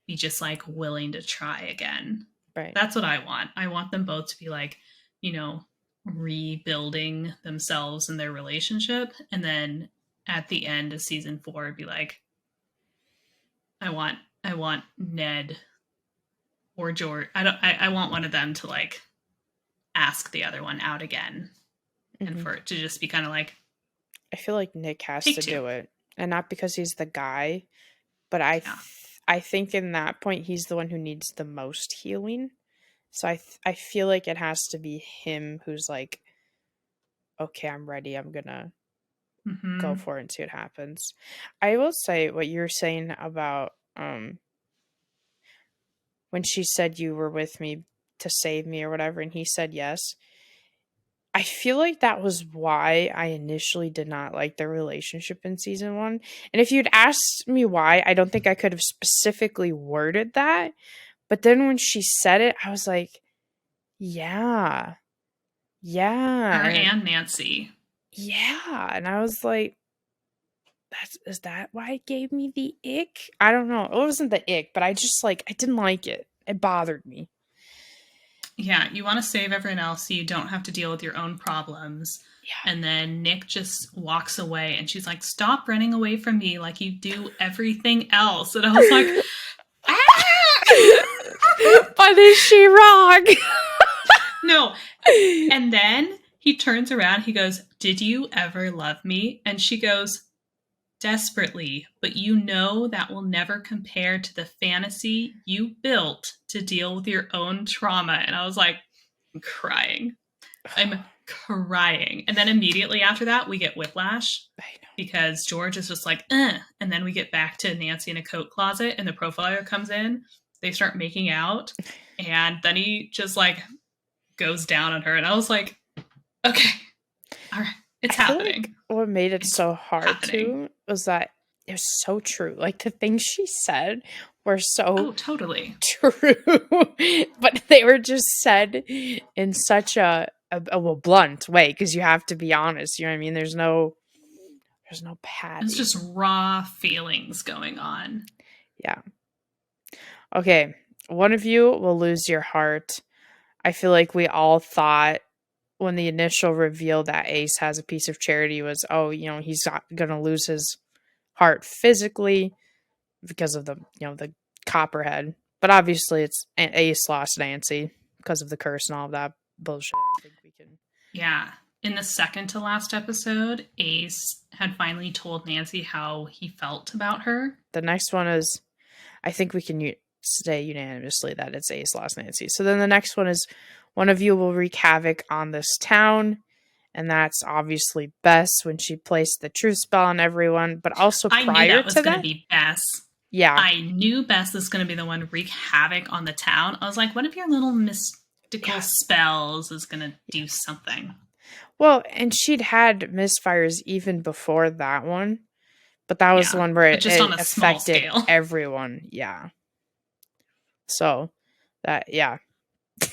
be just, like, willing to try again. Right. That's what I want. I want them both to be, like, you know, rebuilding themselves and their relationship, and then at the end of season 4 be like, I want Ned or George. I want one of them to, like, ask the other one out again, and for it to just be kind of like, I feel like Nick has to do it, and not because he's the guy, but I think in that point he's the one who needs the most healing. So I feel like it has to be him who's like, okay, I'm ready. I'm gonna go for it and see what happens. I will say what you're saying about when she said you were with me to save me or whatever, and he said yes. I feel like that was why I initially did not like their relationship in season 1. And if you'd asked me why, I don't think I could have specifically worded that. But then when she said it, I was like, yeah. Yeah. Her and Nancy. Yeah. And I was like, is that why it gave me the ick? I don't know. It wasn't the ick, but I just like, I didn't like it. It bothered me. Yeah, you want to save everyone else so you don't have to deal with your own problems. Yeah. And then Nick just walks away, and she's like, stop running away from me like you do everything else. And I was like, but is she wrong? No. And then he turns around, he goes, "Did you ever love me?" And she goes, "Desperately, but you know that will never compare to the fantasy you built to deal with your own trauma." And I was like, I'm crying. I'm crying. And then immediately after that, we get whiplash I know. because George is just like, eh. And then we get back to Nancy in a coat closet and the profiler comes in. They start making out. And then he just like goes down on her. And I was like, okay, all right, it's I feel like happening. what made it It's so hard happening. too was that it was so true. Like the things she said were so Oh, totally. true, but they were just said in such a blunt way because you have to be honest. You know what I mean? There's no It's padding. just raw feelings going on. Yeah. Okay. One of you will lose your heart. I feel like we all thought when the initial reveal that Ace has a piece of charity was, oh, he's going to lose his heart physically because of the copperhead. But obviously, it's Ace lost Nancy because of the curse and all of that bullshit. I think we can. Yeah. In the second to last episode, Ace had finally told Nancy how he felt about her. The next one is, I think we can say unanimously that it's Ace lost Nancy. So then the next one is, one of you will wreak havoc on this town. And that's obviously Bess when she placed the truth spell on everyone. But also I knew prior that was to going to that, be Bess. yeah, I knew Bess was going to be the one to wreak havoc on the town. I was like, what if your little mystical yeah. spells is going to do something? Well, and she'd had misfires even before that one, but that was the Yeah, one where but it, just on it a small affected scale. everyone. Yeah. So that, yeah. I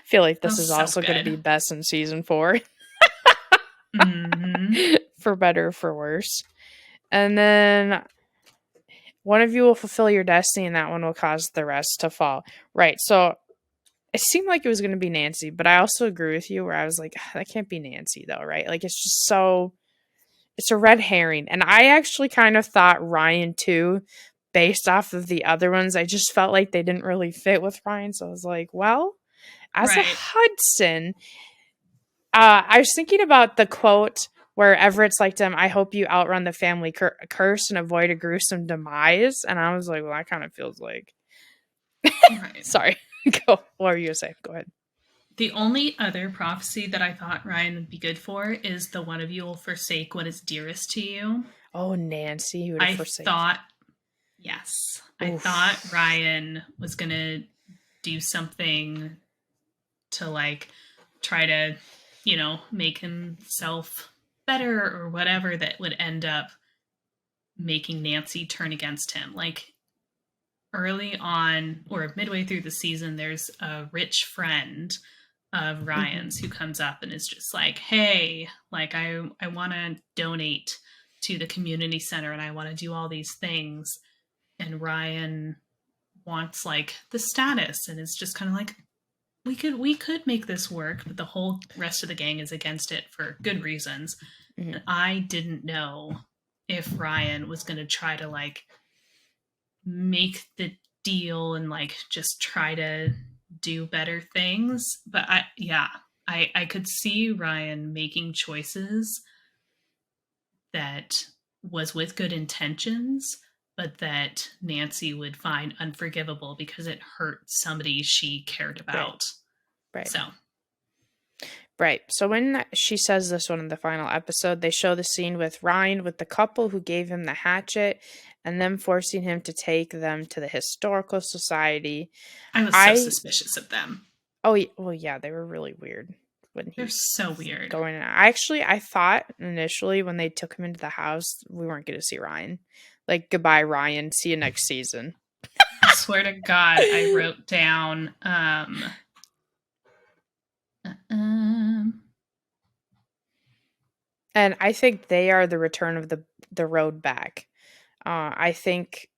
feel like That this is was so also going to good. be Bess in season 4, Mm-hmm. for better or for worse. And then one of you will fulfill your destiny, and that one will cause the rest to fall. Right. So it seemed like it was going to be Nancy, but I also agree with you where I was like, that can't be Nancy, though, right? Like, it's just so. It's a red herring. And I actually kind of thought Ryan, too, based off of the other ones. I just felt like they didn't really fit with Ryan. So I was like, well, as a Right. Hudson, I was thinking about the quote where Everett's like to him, I hope you outrun the family curse and avoid a gruesome demise. And I was like, well, that kind of feels like. Right. Sorry. Go. What were you going to say? Go ahead. The only other prophecy that I thought Ryan would be good for is the one of you will forsake what is dearest to you. Oh, Nancy, who would have I forsaken. thought, yes, I Oof. thought Ryan was going to do something to like try to, make himself better or whatever that would end up making Nancy turn against him. Like early on or midway through the season, there's a rich friend of Ryan's who comes up and is just like, hey, like I want to donate to the community center and I want to do all these things. And Ryan wants like the status and it's just kind of like, we could make this work, but the whole rest of the gang is against it for good reasons. Mm-hmm. And I didn't know if Ryan was going to try to like make the deal and like just try to do better things. But I could see Ryan making choices that was with good intentions, but that Nancy would find unforgivable because it hurt somebody she cared about. Right. So Right. So when she says this one in the final episode, they show the scene with Ryan with the couple who gave him the hatchet and them forcing him to take them to the historical society. I was so I suspicious of them. Oh well, yeah, they were really weird when They're he's so weird. going in. I thought initially when they took him into the house, we weren't going to see Ryan. Like, goodbye, Ryan. See you next season. I swear to God, I wrote down And I think they are the return of the road back. I think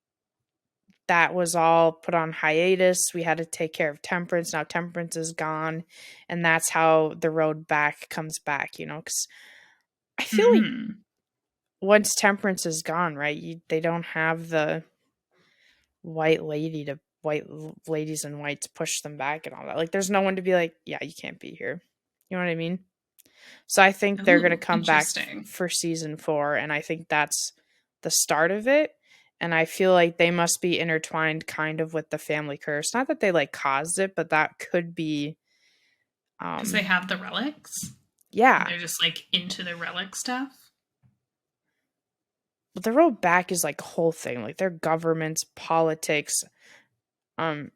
that was all put on hiatus. We had to take care of Temperance. Now Temperance is gone, and that's how the road back comes back. Because I feel like once Temperance is gone, right? They don't have the white ladies in white to push them back and all that. Like, there's no one to be like, yeah, you can't be here. You know what I mean? So I think they're going to Ooh, come back interesting. for season 4, and I think that's the start of it. And I feel like they must be intertwined kind of with the family curse. Not that they like caused it, but that could be Because they um have the relics and yeah. they're just like into the relic stuff. But the road back is like a whole thing. Like their governments, politics, um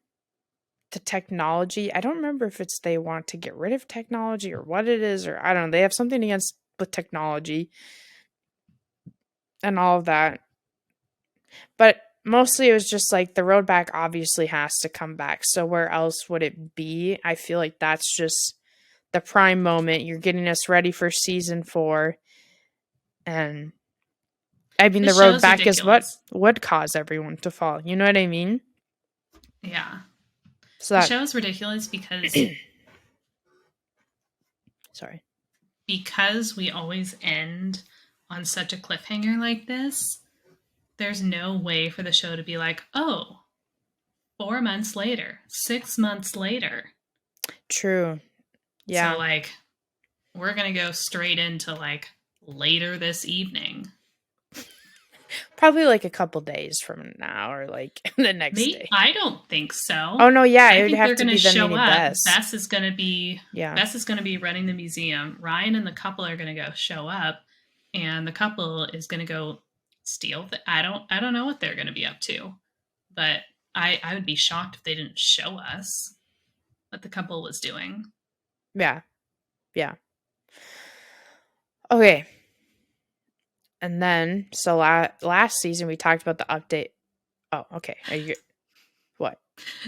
the technology. I don't remember if it's they want to get rid of technology or what it is, or I don't know. They have something against with technology and all of that. But mostly it was just like the road back obviously has to come back. So where else would it be? I feel like that's just the prime moment. You're getting us ready for season 4. And I mean, the This show road is back is what ridiculous. would cause everyone to fall. You know what I mean? Yeah. So The that, show is ridiculous because sorry. we always end on such a cliffhanger like this. There's no way for the show to be like, oh, 4 months later, 6 months later. True. So Yeah. like we're gonna go straight into like later this evening. Probably like a couple days from now or like the next Me, day. I don't think so. Oh no, yeah, it I would think have they're to gonna be the show mini up. Bess. Yeah. Bess is gonna be running the museum. Ryan and the couple are gonna go show up, and the couple is gonna go steal. I don't know what they're gonna be up to, but I would be shocked if they didn't show us what the couple was doing. Yeah. Yeah. Okay. And then so last season we talked about the update. Oh, okay. Are you what?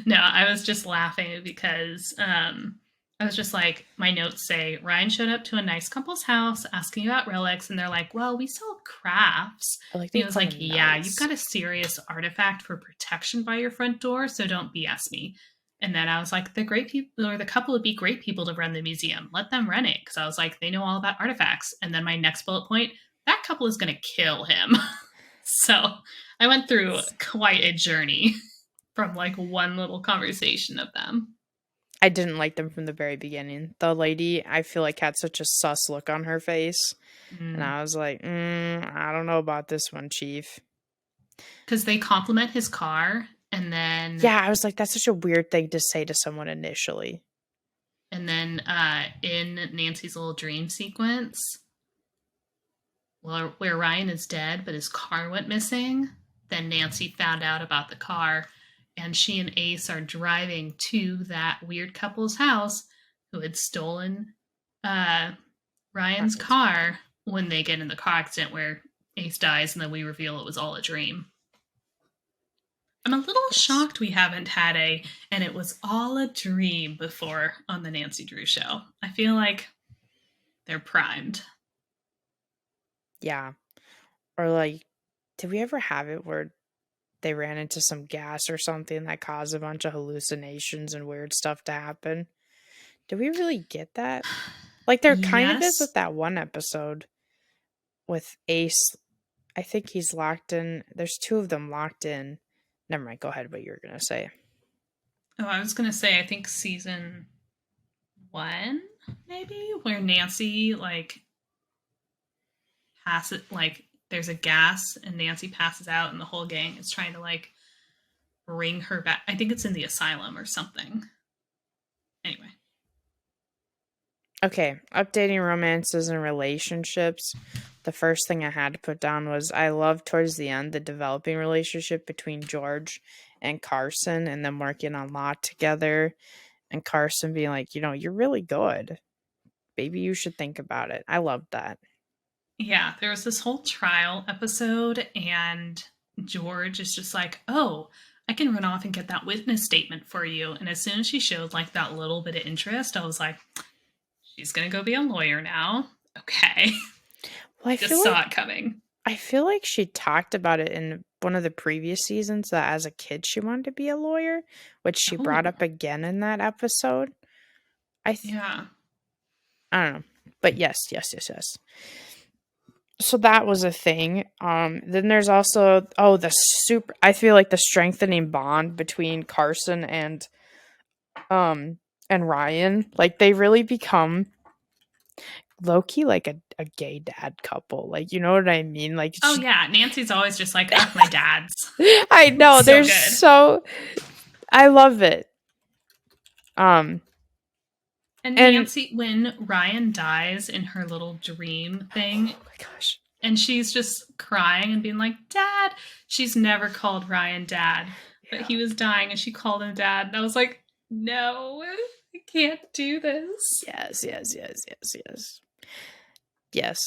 No, I was just laughing because I was just like, my notes say Ryan showed up to a nice couple's house asking about relics, and they're like, "Well, we sell crafts." I like And they he was call like, them "Yeah, you've nice. got a serious artifact for protection by your front door, so don't BS me." And then I was like, the great people or the couple would be great people to run the museum. Let them run it because I was like, they know all about artifacts. And then my next bullet point, that couple is going to kill him. So I went through quite a journey from like one little conversation of them. I didn't like them from the very beginning. The lady, I feel like had such a sus look on her face, and Mm. I was like, I don't know about this one, Chief. Because they compliment his car, and then Yeah, I was like, that's such a weird thing to say to someone initially. in Nancy's little dream sequence, well, where Ryan is dead, but his car went missing. Then Nancy found out about the car, and she and Ace are driving to that weird couple's house who had stolen uh, Ryan's Ryan's car when they get in the car accident where Ace dies, and then we reveal it was all a dream. I'm a little yes. shocked we haven't had a and it was all a dream before on the Nancy Drew show. I feel like they're primed. Yeah. Or like, did we ever have it where they ran into some gas or something that caused a bunch of hallucinations and weird stuff to happen? Did we really get that? Like there kind of is Yes. with that one episode with Ace. I think he's locked in. There's two of them locked in. Never mind. Go ahead. What you were gonna say? Oh, I was gonna say I think season one, maybe, where Nancy like passes like there's a gas and Nancy passes out and the whole gang is trying to like bring her back. I think it's in the asylum or something. Anyway. Okay, updating romances and relationships. The first thing I had to put down was I love towards the end the developing relationship between George and Carson and them working on law together and Carson being like, you're really good. Maybe you should think about it. I loved that. Yeah, there was this whole trial episode, and George is just like, "Oh, I can run off and get that witness statement for you." And as soon as she showed like that little bit of interest, I was like, "She's gonna go be a lawyer now." Okay, Well, just saw it coming. I feel like she talked about it in one of the previous seasons that as a kid she wanted to be a lawyer, which she brought Oh, up again in that episode. I th- yeah, I don't know. But yes, yes, yes, yes. So that was a thing. Then there's also the super I feel like the strengthening bond between Carson um and Ryan. Like they really become low-key like a gay dad couple. Like, you know what I mean? Like, Oh yeah, Nancy's always just like, oh, my dad's. I know, So they're good. so I love it. Um And and Nancy, when Ryan dies in her little dream thing, oh my gosh. and she's just crying and being like, Dad. She's never called Ryan Dad, but Yeah. he was dying and she called him Dad. And I was like, no, I can't do this. Yes, yes, yes, yes, yes. Yes.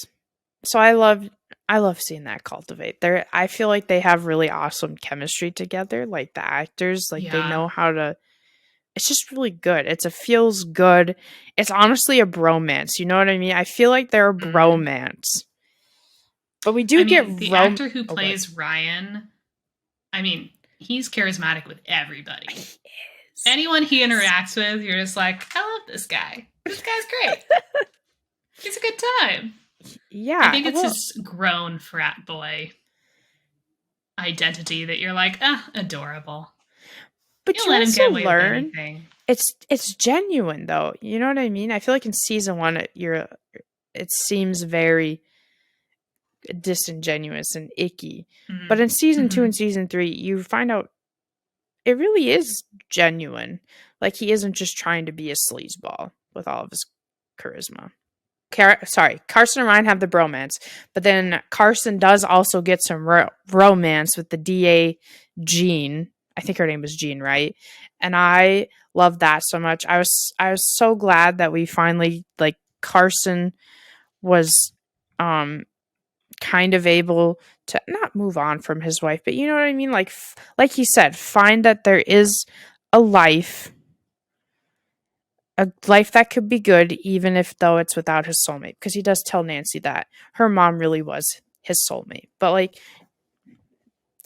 So I love seeing that cultivate. I feel like they have really awesome chemistry together. Like the actors, like they Yeah. know how to. It's just really good. It feels good. It's honestly a bromance. You know what I mean? I feel like they're a Mm. bromance, but we I do get mean, the rom. actor who Oh god, plays Ryan, I mean, he's charismatic with everybody. he is. Anyone he Yes. interacts with, you're just like, I love this guy. This guy's great. He's a good time. I Yeah. think it's Well, his grown frat boy identity that you're like, adorable. but You'll you let him also get away with learn. anything. It's genuine though. You know what I mean? I feel like in season one, it seems very disingenuous and icky. But in season two Mm-hmm. and season three, you find out it really is genuine. Like he isn't just trying to be a sleazeball with all of his charisma. Carson and Ryan have the bromance, but then Carson does also get some romance with the DA Jean. I think her name was Jean, right? And I love that so much. I was so glad that we finally like Carson was um kind of able to not move on from his wife, but you know what I mean? Like he said, find that there is a life, a life that could be good, even if though it's without his soulmate. Because he does tell Nancy that her mom really was his soulmate. But like,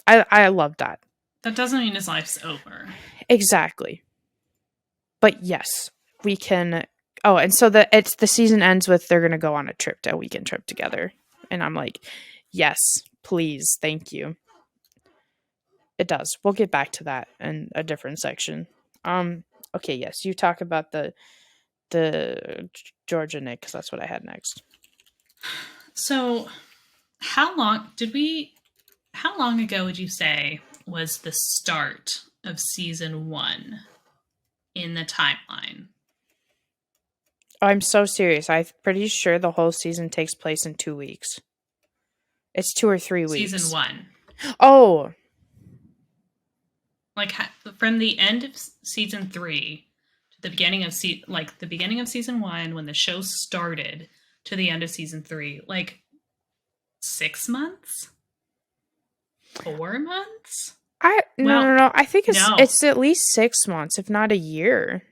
I love that. That doesn't mean his life's over. Exactly. But yes, we can. Oh, and so the season ends with they're gonna go on a weekend trip together, and I'm like, yes, please, thank you. It does. We'll get back to that in a different section. Um. Okay. Yes, you talk about the Georgia Nick because that's what I had next. So, how long did we? How long ago would you say was the start of season 1 in the timeline? Oh, I'm so serious. I'm pretty sure the whole season takes place in 2 weeks. It's 2 or 3 weeks. Season 1. Oh, Like from the end of season 3 to the beginning of the beginning of season 1 when the show started to the end of season 3, like 6 months? 4 months? I no Well, no no. I think it's no. it's at least 6 months, if not a year.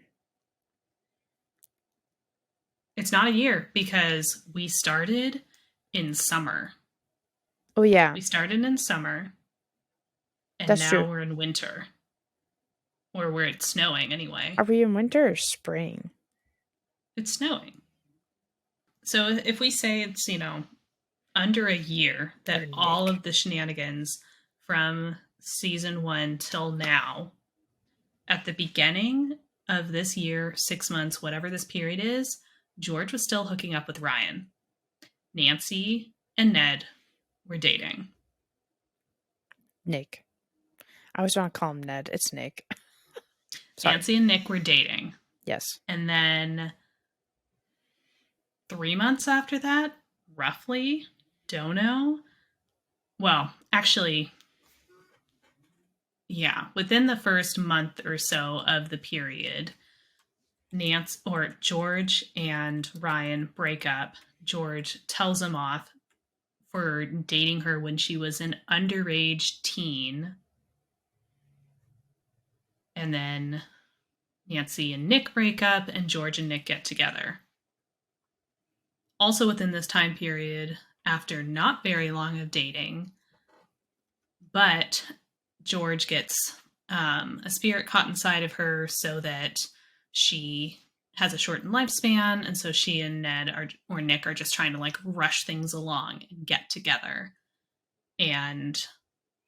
It's not a year because we started in summer. Oh yeah, We started in summer and that's true. now we're in winter. Or where it's snowing anyway. Are we in winter or spring? It's snowing. So if we say it's, under a year Or that all Nick? of the shenanigans from season 1 till now, at the beginning of this year, 6 months, whatever this period is, George was still hooking up with Ryan. Nancy and Ned were dating. Nick. I always want to call him Ned. It's Nick. Sorry. Nancy and Nick were dating. Yes. And then 3 months after that, roughly, don't know. Well, actually, yeah, within the first month or so of the period, Nance or George and Ryan break up. George tells him off for dating her when she was an underage teen. And then Nancy and Nick break up, and George and Nick get together. Also, within this time period, after not very long of dating, but George gets a spirit caught inside of her so that she has a shortened lifespan, and so she and Nick are just trying to like rush things along and get together. And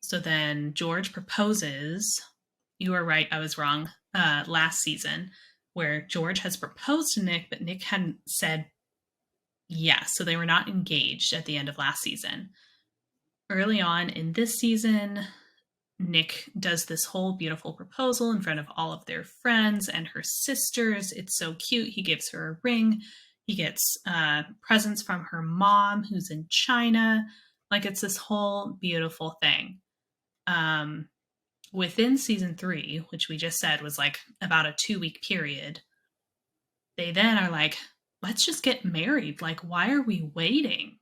so then George proposes. You were right, I was wrong. Last season, where George has proposed to Nick, but Nick hadn't said Yeah, so they were not engaged at the end of last season. Early on in this season, Nick does this whole beautiful proposal in front of all of their friends and her sisters. It's so cute. He gives her a ring. He gets presents from her mom, who's in China. Like, it's this whole beautiful thing. Within season 3, which we just said was like about a 2-week period, they then are like, let's just get married. Like, why are we waiting?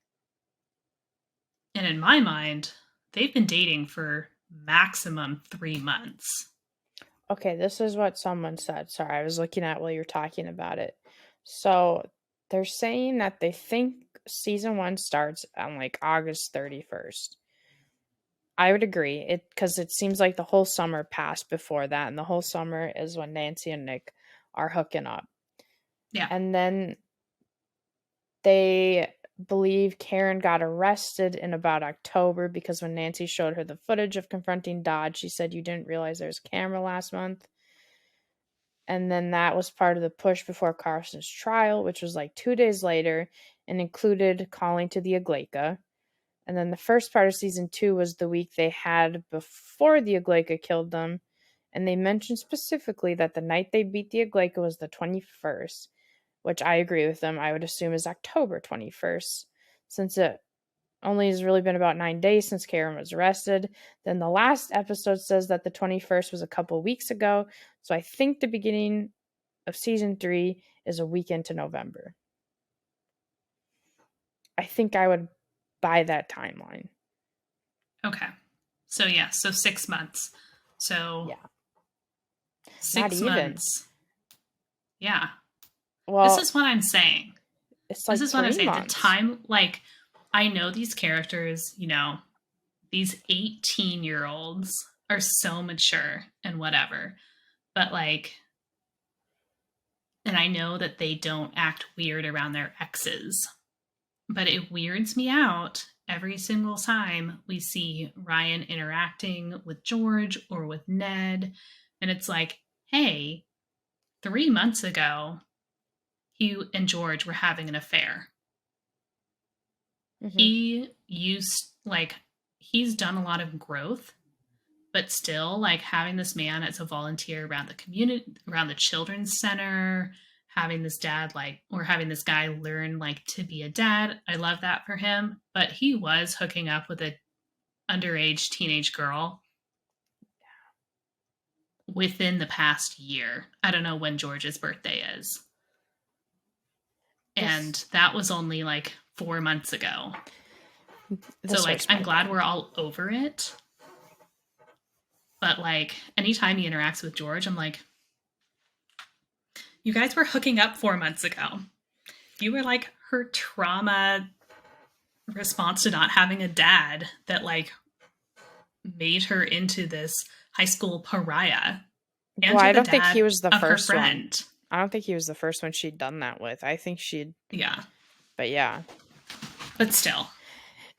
And in my mind, they've been dating for maximum 3 months. Okay, this is what someone said. Sorry, I was looking at while you were talking about it. So they're saying that they think season 1 starts on like August 31st. I would agree. Because it seems like the whole summer passed before that, and the whole summer is when Nancy and Nick are hooking up. Yeah. And then they believe Karen got arrested in about October because when Nancy showed her the footage of confronting Dodge, she said, "You didn't realize there was a camera last month." And then that was part of the push before Carson's trial, which was like 2 days later and included calling to the Aglaika. And then the first part of season 2 was the week they had before the Aglaika killed them. And they mentioned specifically that the night they beat the Aglaika was the 21st, which I agree with them. I would assume is October 21st, since it only has really been about 9 days since Karen was arrested. Then the last episode says that the 21st was a couple weeks ago. So I think the beginning of season 3 is a week into November. I think I would buy that timeline. Okay. So, yeah, so 6 months. So, yeah. 6 months. Yeah. Well, this is what I'm saying. It's like this is what I'm saying. months. The time, like, I know these characters, you know, these 18-year-olds are so mature and whatever. But, like, and I know that they don't act weird around their exes. But it weirds me out every single time we see Ryan interacting with George or with Ned. And it's like, hey, 3 months ago, Hugh and George were having an affair. Mm-hmm. He's done a lot of growth, but still, like, having this man as a volunteer around the community, around the children's center, having this dad, like, or having this guy learn, like, to be a dad. I love that for him. But he was hooking up with a underage teenage girl within the past year. I don't know when George's birthday is. And that was only like 4 months ago. So, like, I'm glad we're all over it. But, like, anytime he interacts with George, I'm like, you guys were hooking up 4 months ago. You were, like, her trauma response to not having a dad that, like, made her into this high school pariah. And well, I don't think he was the first one. I don't think he was the first one she'd done that with. I think she'd... Yeah. But yeah. But still.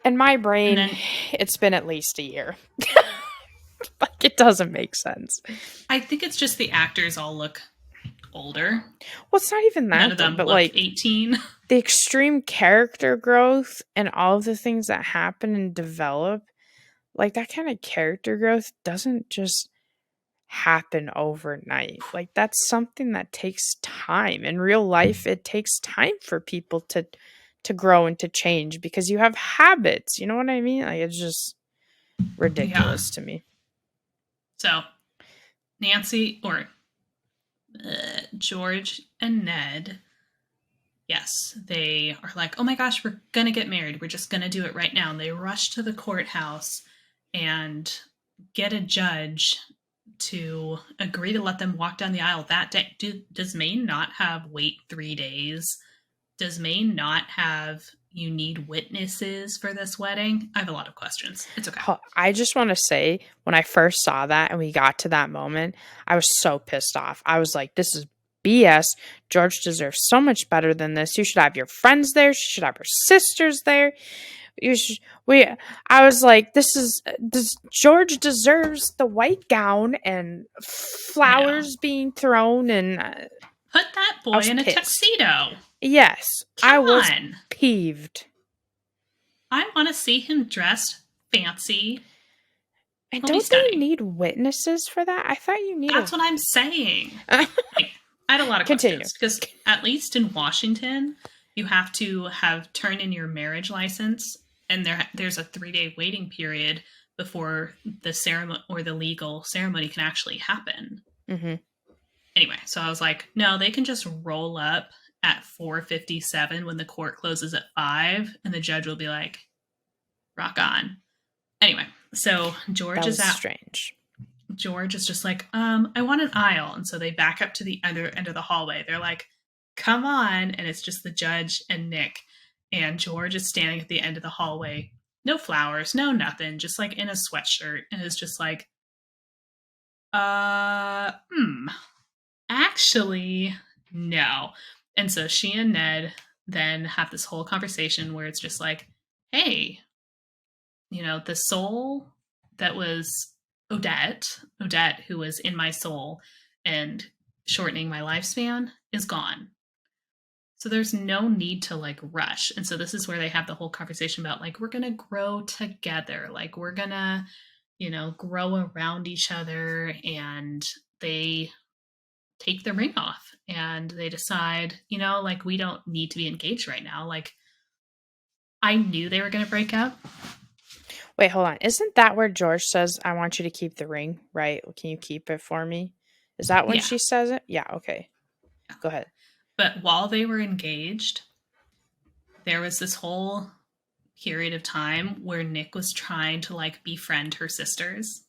In my brain, it's been at least a year. Like, it doesn't make sense. I think it's just the actors all look older. Well, it's not even that. None of them but look like 18. The extreme character growth and all of the things that happen and develop, like, that kind of character growth doesn't just happen overnight. Like, that's something that takes time. In real life, it takes time for people to grow and to change because you have habits. You know what I mean? Like, it's just ridiculous to me. So, Nancy or George and Ned, yes, they are like, oh my gosh, we're going to get married. We're just going to do it right now. And they rush to the courthouse and get a judge to agree to let them walk down the aisle that day. Does Maine not have wait 3 days? Does Maine not have you need witnesses for this wedding? I have a lot of questions. It's okay. I just want to say, when I first saw that and we got to that moment, I was so pissed off. I was like, this is BS. George deserves so much better than this. You should have your friends there. She should have her sisters there. I was like, George deserves the white gown and flowers being thrown and put that boy in a tuxedo. Yes, I Come was on. peeved. I want to see him dressed fancy. And He'll be don't they stunning. need witnesses for that? I thought you need That's what I'm saying. a Like, I had a lot of continue. questions because at least in Washington, you have to have turned in your marriage license, and there's a 3-day waiting period before the ceremony or the legal ceremony can actually happen. Hmm. Anyway, so I was like, no, they can just roll up at 4:57 when the court closes at 5, and the judge will be like, rock on. Anyway, so That was strange. George is just like, I want an aisle. And so they back up to the other end of the hallway. They're like, come on. And it's just the judge and Nick. And George is standing at the end of the hallway. No flowers, no nothing, just like in a sweatshirt. And is just like, uh, hmm, actually, no. And so she and Ned then have this whole conversation where it's just like, hey, the soul that was Odette, who was in my soul and shortening my lifespan, is gone. So there's no need to like rush. And so this is where they have the whole conversation about like, we're going to grow together. Like, we're going to, grow around each other. And they take the ring off and they decide, like, we don't need to be engaged right now. Like, I knew they were going to break up. Wait, hold on. Isn't that where George says, I want you to keep the ring, right? Can you keep it for me? Is that when Yeah. she says it? Yeah, okay. Go ahead. But while they were engaged, there was this whole period of time where Nick was trying to like befriend her sisters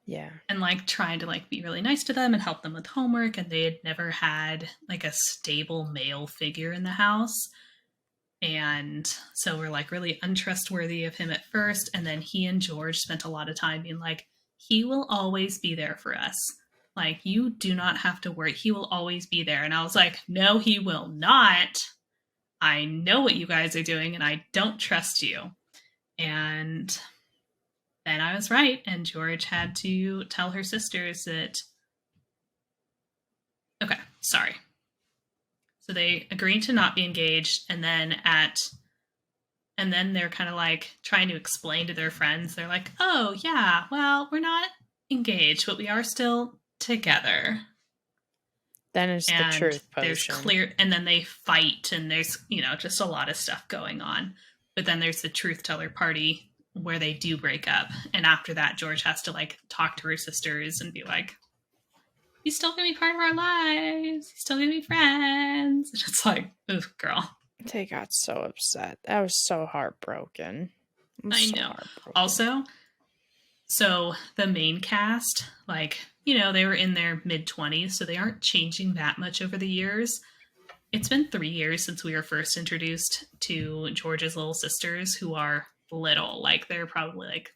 Yeah. and like trying to like be really nice to them and help them with homework, and they had never had like a stable male figure in the house. And so we're like really untrustworthy of him at first, and then he and George spent a lot of time being like, he will always be there for us. Like, you do not have to worry. He will always be there. And I was like, no, he will not. I know what you guys are doing and I don't trust you. And then I was right. And George had to tell her sisters that, okay, sorry. So they agreed to not be engaged. And then they're kind of like trying to explain to their friends. They're like, oh, yeah, well, we're not engaged, but we are still together. Then it's the And truth there's potion. clear, and then they fight, and there's, just a lot of stuff going on. But then there's the truth teller party where they do break up. And after that, George has to like talk to her sisters and be like, he's still gonna be part of our lives. He's still gonna be friends. And it's like, oof, girl. They got so upset. I was so heartbroken. I'm I so know. heartbroken. Also, so the main cast, like, they were in their mid-20s, so they aren't changing that much over the years. It's been 3 years since we were first introduced to George's little sisters, who are little. Like, they're probably like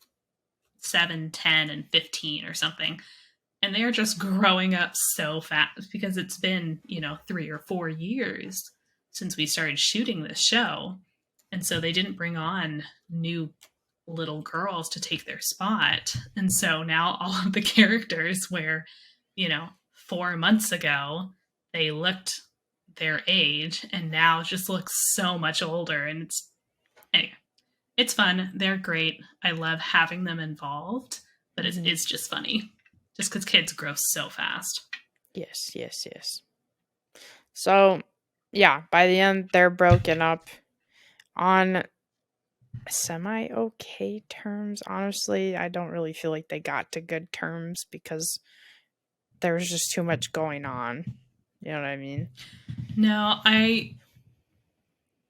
7, 10, and 15 or something. And they're just growing up so fast because it's been, 3 or 4 years since we started shooting this show. And so they didn't bring on new little girls to take their spot. And so now all of the characters where, 4 months ago they looked their age and now just look so much older. And anyway, it's fun. They're great. I love having them involved, but Mm-hmm. it's just funny just because kids grow so fast. Yes, yes, yes. So, yeah, by the end, they're broken up on semi okay terms. Honestly, I don't really feel like they got to good terms because there was just too much going on. You know what I mean? No,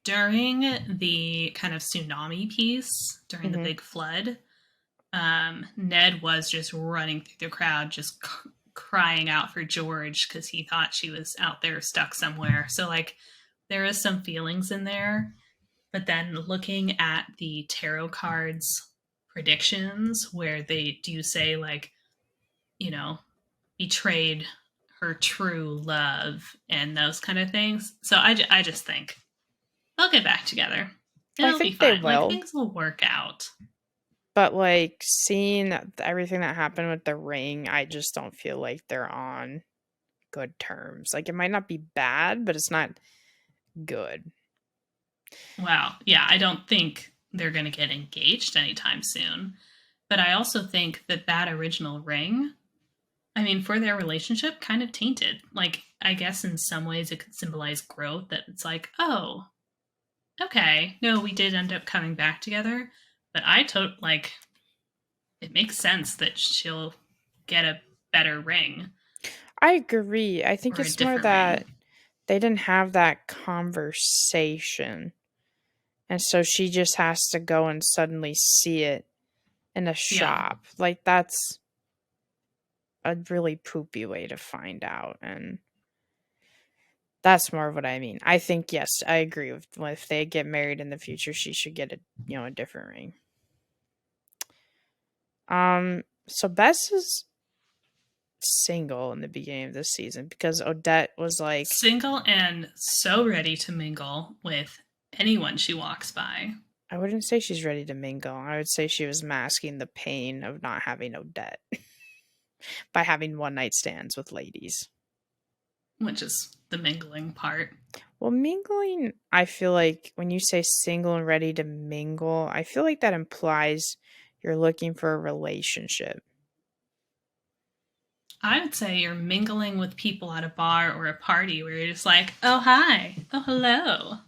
during the kind of tsunami piece, during the Mm-hmm. big flood, Ned was just running through the crowd, just crying out for George because he thought she was out there stuck somewhere. So, like, there is some feelings in there. But then looking at the tarot cards predictions, where they do say, like, you know, betrayed her true love and those kind of things. So I just think they'll get back together. I It'll be think they fine. Like, will. things will work out. But like seeing everything that happened with the ring, I just don't feel like they're on good terms. Like it might not be bad, but it's not good. Wow. Yeah, I don't think they're going to get engaged anytime soon. But I also think that that original ring, I mean, for their relationship, kind of tainted. Like, I guess in some ways it could symbolize growth that it's like, oh, okay, no, we did end up coming back together. But like, it makes sense that she'll get a better ring I agree. I think or a it's more different ring. that they didn't have that conversation. And so she just has to go and suddenly see it in a Yeah. shop. Like, that's a really poopy way to find out. And that's more of what I mean. I think, yes, I agree with if they get married in the future, she should get a different ring. So Bess is single in the beginning of this season because Odette was like, Single and so ready to mingle with anyone she walks by. I wouldn't say she's ready to mingle. I would say she was masking the pain of not having Odette by having one night stands with ladies. Which is the mingling part. Well, mingling, I feel like when you say single and ready to mingle, I feel like that implies you're looking for a relationship. I would say you're mingling with people at a bar or a party where you're just like, oh, hi. Oh, hello.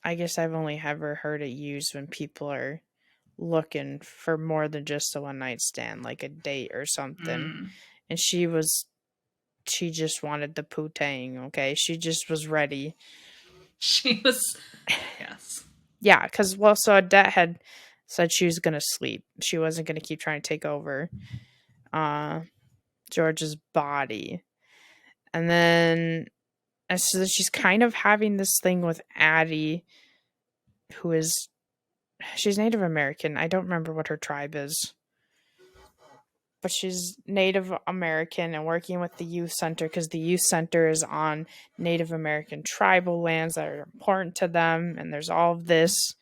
I guess I've only ever heard it used when people are looking for more than just a one night stand, like a date or something. Mm. And she just wanted the poo-tang, okay? She just was ready. She was, yes. Yeah, because, well, so Odette had said she was going to sleep. She wasn't going to keep trying to take over uh, George's body. And so she's kind of having this thing with Addie, who is, she's Native American. I don't remember what her tribe is, but she's Native American and working with the youth center because the youth center is on Native American tribal lands that are important to them. And there's all of this.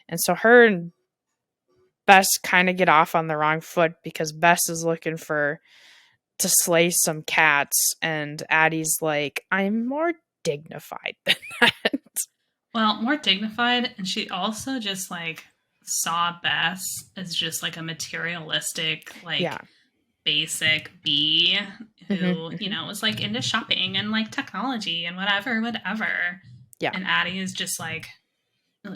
And so her and Bess kind of get off on the wrong foot because Bess is looking to slay some cats. And Addie's like, I'm more dignified than that. Well, more dignified. And she also just like saw Bess as just like a materialistic, Yeah. like basic bee Mm-hmm, who, mm-hmm. was like into shopping and like technology and whatever, whatever. Yeah. And Addie is just like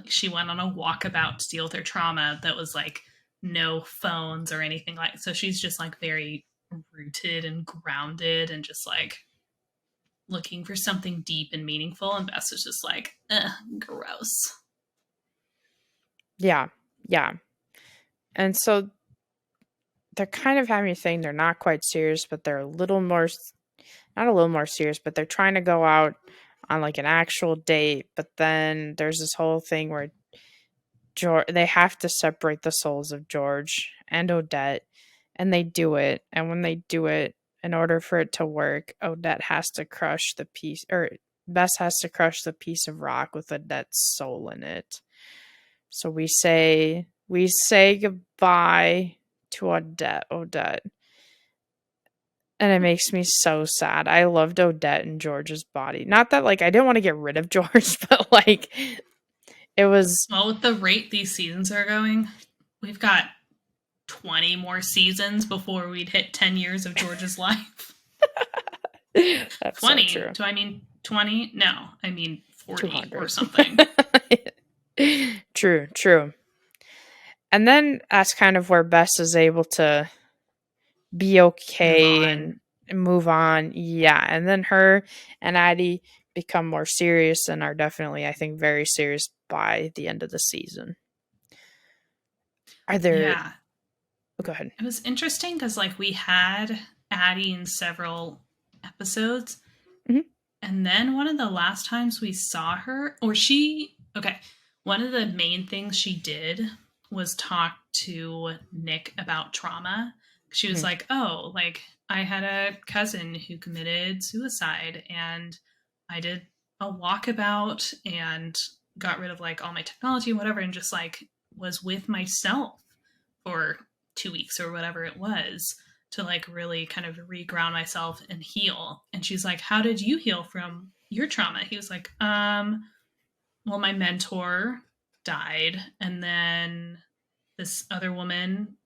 she went on a walkabout to deal with her trauma that was like no phones or anything like so she's just like very rooted and grounded and just like looking for something deep and meaningful and Bess is just like gross. Yeah. Yeah. And so they're kind of having a thing. They're not quite serious, but they're a little more, not a little more serious, but they're trying to go out on like an actual date. But then there's this whole thing where they have to separate the souls of George and Odette, and they do it. And when they do it, in order for it to work, Odette has to crush the piece, or Bess has to crush the piece of rock with Odette's soul in it. So we say goodbye to Odette. And it makes me so sad. I loved Odette and George's body. Not that like I didn't want to get rid of George, but like it was Well, with the rate these seasons are going, we've got 20 more seasons before we'd hit 10 years of George's life. that's so 20? true. Do I mean 20? No, I mean 40 or 200. something. True, true. And then that's kind of where Bess is able to be Move okay on. and move on. Yeah. And then her and Addie become more serious and are definitely, I think, very serious by the end of the season. Are there, Yeah. oh, go ahead. It was interesting because, like, we had Addie in several episodes. Mhm. And then one of the last times we saw her, okay, one of the main things she did was talk to Nick about trauma. She was Mhm. like, oh, like, I had a cousin who committed suicide and I did a walkabout and got rid of like all my technology and whatever and just like was with myself for 2 weeks or whatever it was to like really kind of reground myself and heal. And she's like, how did you heal from your trauma? He was like, well, my mentor died, and then this other woman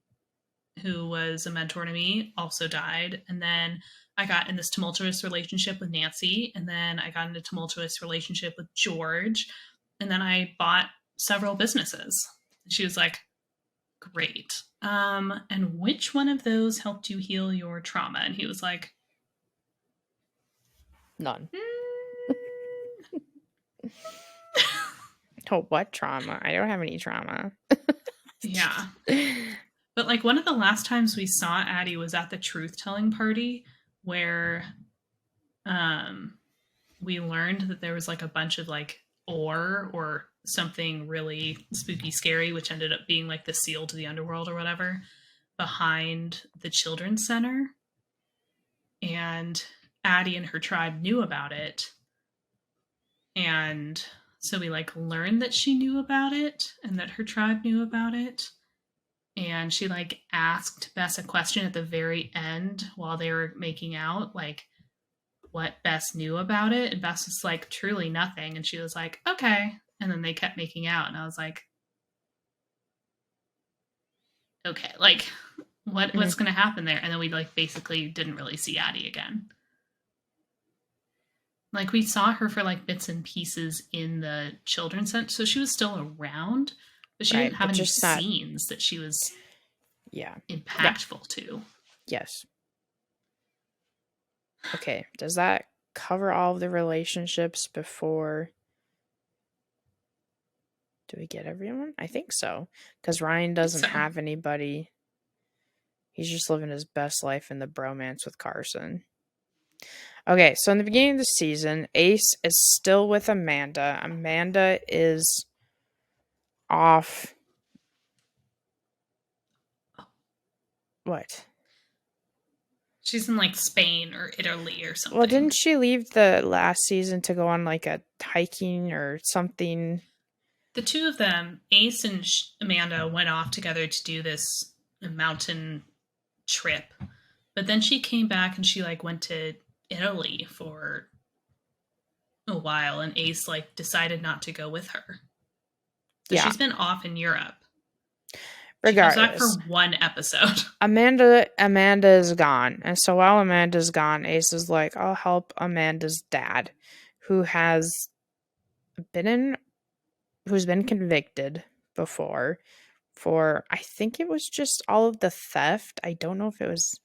who was a mentor to me also died, and then I got in this tumultuous relationship with Nancy, and then I got in a tumultuous relationship with George, and then I bought several businesses. And she was like, great. And which one of those helped you heal your trauma? And he was like, None. Oh, what trauma? I don't have any trauma. Yeah. But like one of the last times we saw Addie was at the truth telling party where we learned that there was like a bunch of like ore or something really spooky scary, which ended up being like the seal to the underworld or whatever, behind the children's center. And Addie and her tribe knew about it. And so we like learned that she knew about it and that her tribe knew about it. And she like asked Bess a question at the very end while they were making out, like what Bess knew about it. And Bess was like, truly nothing. And she was like, okay. And then they kept making out. And I was like, okay, like what's going to happen there? And then we like basically didn't really see Addie again. Like we saw her for like bits and pieces in the children's center. So she was still around, but she didn't have any scenes that she was impactful to. Yes. Okay, does that cover all of the relationships before? Do we get everyone? I think so. Because Ryan doesn't have anybody. He's just living his best life in the bromance with Carson. Okay, so in the beginning of the season, Ace is still with Amanda. Amanda is off. What? She's in like Spain or Italy or something. Well, didn't she leave the last season to go on like a hiking or something? The two of them, Ace and Amanda, went off together to do this mountain trip. But then she came back and she like went to Italy for a while, and Ace like decided not to go with her. So she's been off in Europe. Regardless, she comes back for one episode. Amanda is gone, and so while Amanda's gone, Ace is like, "I'll help Amanda's dad, who's been convicted before for I think it was just all of the theft. I don't know if it was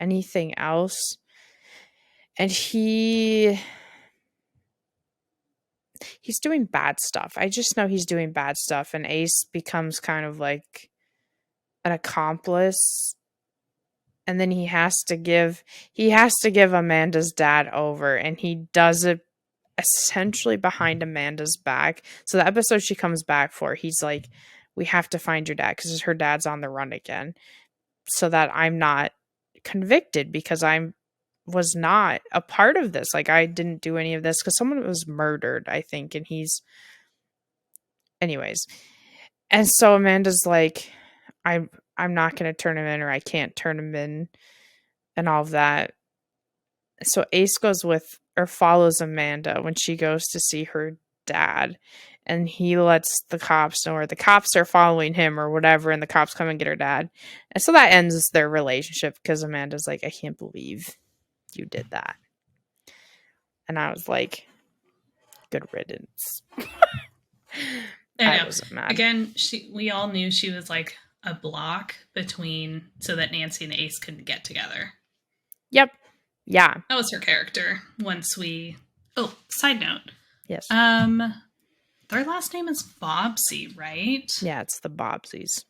anything else, and he's doing bad stuff. I just know he's doing bad stuff, and Ace becomes kind of like an accomplice, and then he has to give Amanda's dad over, and he does it essentially behind Amanda's back. So the episode she comes back for, he's like, we have to find your dad because her dad's on the run again, so that I'm not convicted because I was not a part of this. Like I didn't do any of this because someone was murdered, I think, and he's anyways. And so Amanda's like, I'm not going to turn him in, or I can't turn him in, and all of that. So Ace goes with or follows Amanda when she goes to see her dad, and he lets the cops know, or the cops are following him or whatever, and the cops come and get her dad. And so that ends their relationship because Amanda's like, I can't believe you did that. And I was like, good riddance. I was mad. Again, we all knew she was like a block between so that Nancy and Ace couldn't get together. Yep. Yeah. That was her character once we... Oh, side note. Yes. Their last name is Bobbsey, right? Yeah, it's the Bobbseys.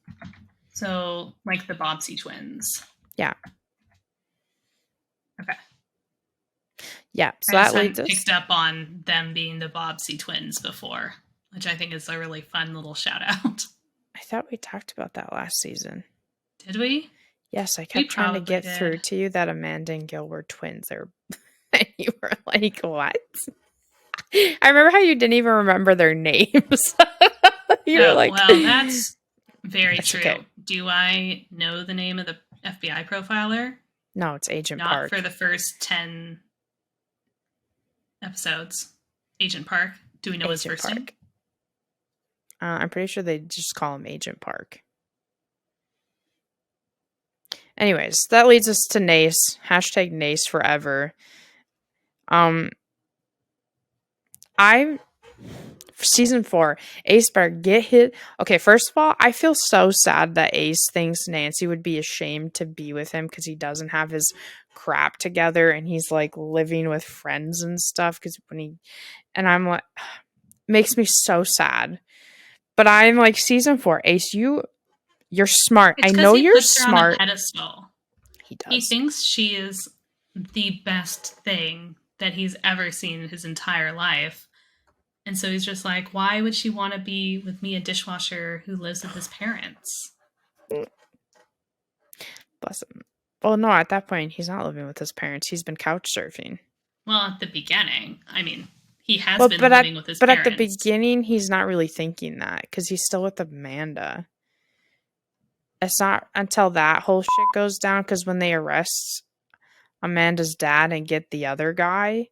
So, like the Bobbsey twins. Yeah. Okay. Yeah, so that leads us... picked up on them being the Bobbsey twins before, which I think is a really fun little shout out. I thought we talked about that last season. Did we? Yes, I kept trying to get through to you that Amanda and Gil were twins. And you were like, what? I remember how you didn't even remember their names. You're like, well, that's very true. Okay. Do I know the name of the FBI profiler? No, it's Agent Not Park. For the first 10 episodes. Agent Park. Do we know his Agent first name? Park. I'm pretty sure they just call him Agent Park. Anyways, that leads us to Nace. Hashtag Nace forever. I season 4, Ace better get hit. Okay, first of all, I feel so sad that Ace thinks Nancy would be ashamed to be with him because he doesn't have his crap together and he's like living with friends and stuff. Because when he and I'm like, makes me so sad. But I'm like, season 4, Ace, you're smart. It's I because know he you're puts her on a smart. pedestal. He He does. thinks she is the best thing that he's ever seen in his entire life. And so he's just like, why would she want to be with me, a dishwasher who lives with his parents? Bless him. Well, no, at that point, he's not living with his parents. He's been couch surfing. Well, at the beginning, I mean, he has Well, been but living with his at the parents. beginning, he's not really thinking that because he's still with Amanda. It's not until that whole shit goes down because when they arrest Amanda's dad and get the other guy,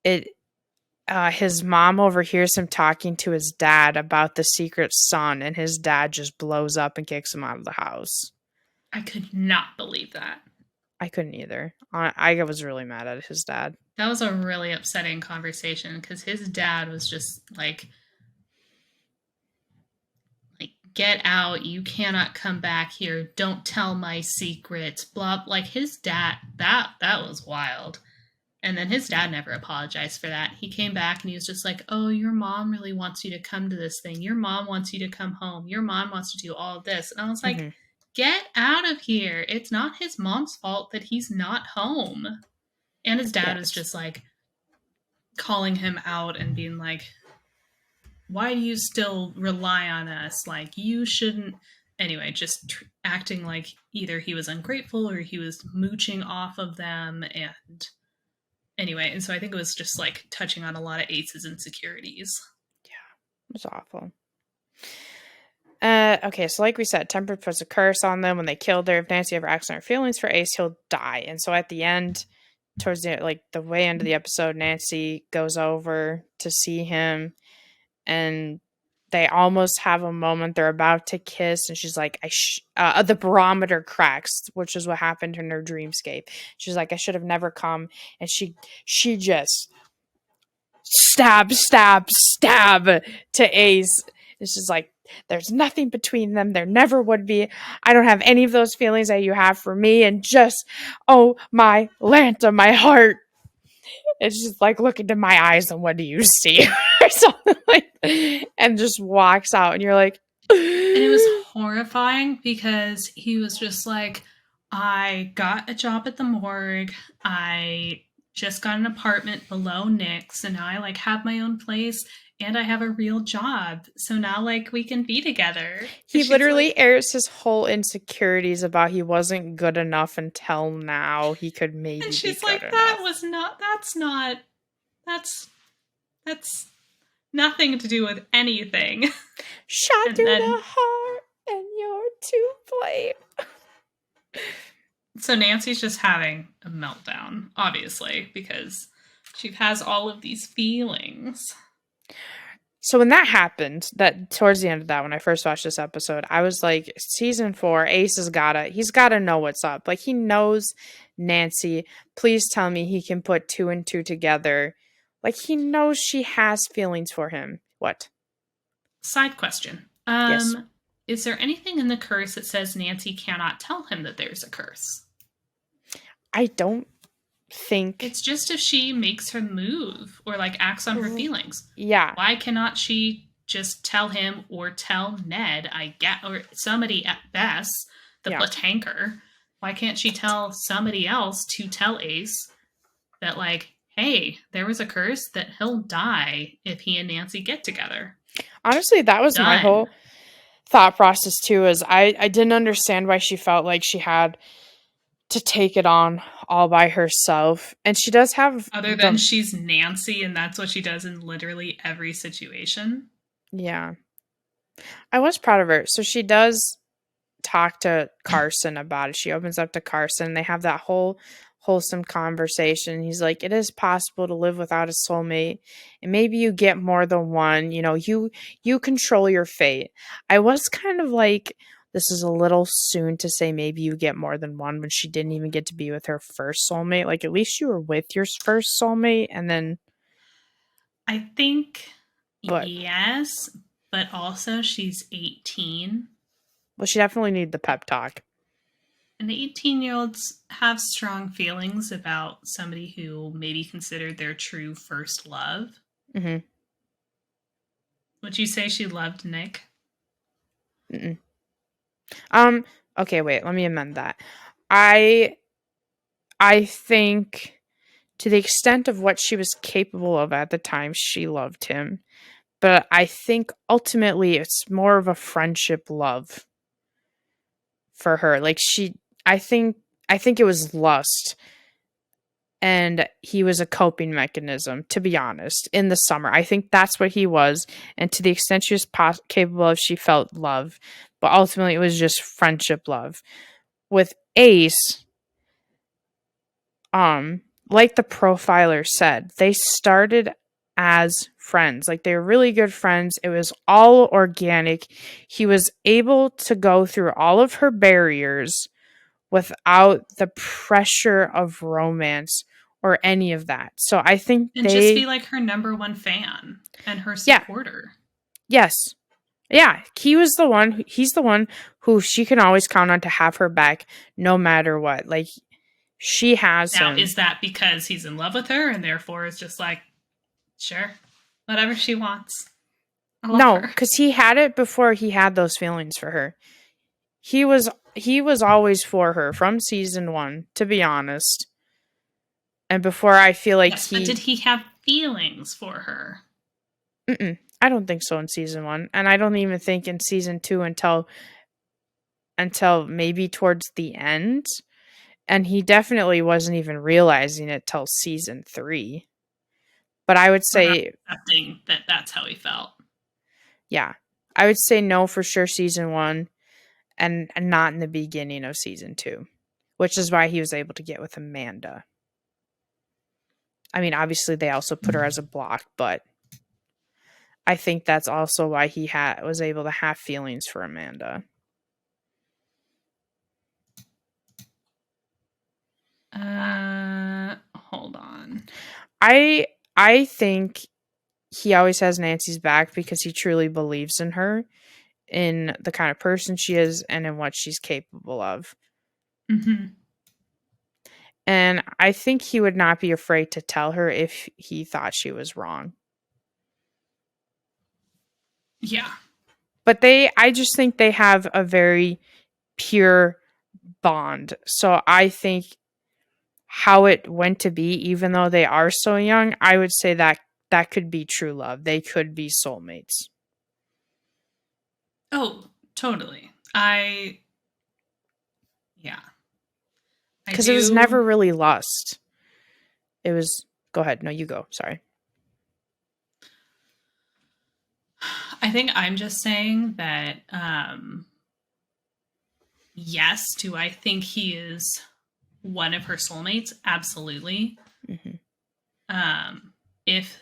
it his mom overhears him talking to his dad about the secret son, and his dad just blows up and kicks him out of the house. I could not believe that. I couldn't either. I was really mad at his dad. That was a really upsetting conversation because his dad was just like, get out, you cannot come back here, don't tell my secrets, blah. Like his dad, that was wild. And then his dad never apologized for that. He came back and he was just like, oh, your mom really wants you to come to this thing, your mom wants you to come home, your mom wants to do all of this. And I was like, get out of here. It's not his mom's fault that he's not home. And his dad was just like calling him out and being like, why do you still rely on us? Like, you shouldn't. Anyway, just acting like either he was ungrateful or he was mooching off of them. And anyway, and so I think it was just like touching on a lot of Ace's insecurities. Yeah, it was awful. Okay, so like we said, Temper puts a curse on them when they killed her. If Nancy ever acts on her feelings for Ace, he'll die. And so at the end, towards the way end of the episode, Nancy goes over to see him, and they almost have a moment. They're about to kiss, and she's like, the barometer cracks, which is what happened in her dreamscape. She's like, I should have never come. And she just stab to Ace. It's just like, there's nothing between them. There never would be. I don't have any of those feelings that you have for me. And just, oh my Lanta, my heart. It's just like, look into my eyes and what do you see? Or something like that. And just walks out and you're like. And it was horrifying because he was just like, I got a job at the morgue. I just got an apartment below Nick's and now I like have my own place and I have a real job. So now like we can be together. He literally airs his whole insecurities about he wasn't good enough until now he could maybe and she's be like, good that enough. was not that's nothing to do with anything. Shot through the heart and you're to blame. So Nancy's just having a meltdown, obviously, because she has all of these feelings. So when that happened, that towards the end of that, when I first watched this episode, I was like, season 4, Ace he's gotta know what's up. Like, he knows Nancy. Please tell me he can put 2 and 2 together. Like, he knows she has feelings for him. What? Side question. Yes. Is there anything in the curse that says Nancy cannot tell him that there's a curse? I don't think. It's just if she makes her move or like acts on her feelings. Yeah. Why cannot she just tell him or tell Ned, or somebody at best, the Platanker? Why can't she tell somebody else to tell Ace that like, hey, there was a curse that he'll die if he and Nancy get together? Honestly, that was my whole thought process too, is I didn't understand why she felt like she had to take it on all by herself. And she does have... Other than she's Nancy and that's what she does in literally every situation. Yeah. I was proud of her. So she does talk to Carson about it. She opens up to Carson. They have that whole wholesome conversation. He's like, it is possible to live without a soulmate, and maybe you get more than one. You control your fate. I was kind of like, this is a little soon to say maybe you get more than one when she didn't even get to be with her first soulmate. Like, at least you were with your first soulmate, and then, I think but yes, but also she's 18. well, she definitely needed the pep talk. And 18-year-olds have strong feelings about somebody who maybe considered their true first love. Hmm. Would you say she loved Nick? Mm-mm. Um. Okay, wait. Let me amend that. I I think to the extent of what she was capable of at the time, she loved him. But I think ultimately it's more of a friendship love for her. Like I think I think it was lust and he was a coping mechanism, to be honest, in the summer. I think that's what he was, and to the extent she was capable of, she felt love. But ultimately it was just friendship love. With Ace, um like the profiler said, they started as friends. Like, they were really good friends. It was all organic. He was able to go through all of her barriers without the pressure of romance or any of that. So I think And just be they, like her number one fan and her yeah, supporter. yes. Yeah, he's the one who she can always count on to have her back no matter what. Like, she has Now, him. is that because he's in love with her and therefore is just like, sure, whatever she wants? I love No, her. because he had it before he had those feelings for her. He was always for her from season one, to be honest. And before, I feel like Yes, but did he have feelings for her? I don't think so in season one, and I don't even think in season two until maybe towards the end. And he definitely wasn't even realizing it till season three. But I would We're not say, accepting that that's how he felt. yeah, I would say no for sure season one, and not in the beginning of season two, which is why he was able to get with Amanda. I mean, obviously they also put her as a block, but I think that's also why he was able to have feelings for Amanda. Hold on. I I think he always has Nancy's back because he truly believes in her, in the kind of person she is, and in what she's capable of. Mm-hmm. And I think he would not be afraid to tell her if he thought she was wrong. Yeah. But I just think they have a very pure bond. So I think how it went to be, even though they are so young, I would say that could be true love. They could be soulmates. Oh, totally. Yeah, I Because it was do. never really lust. It was, go ahead. No, you go. Sorry. I think I'm just saying that, yes, do I think he is one of her soulmates? Absolutely. Hmm. If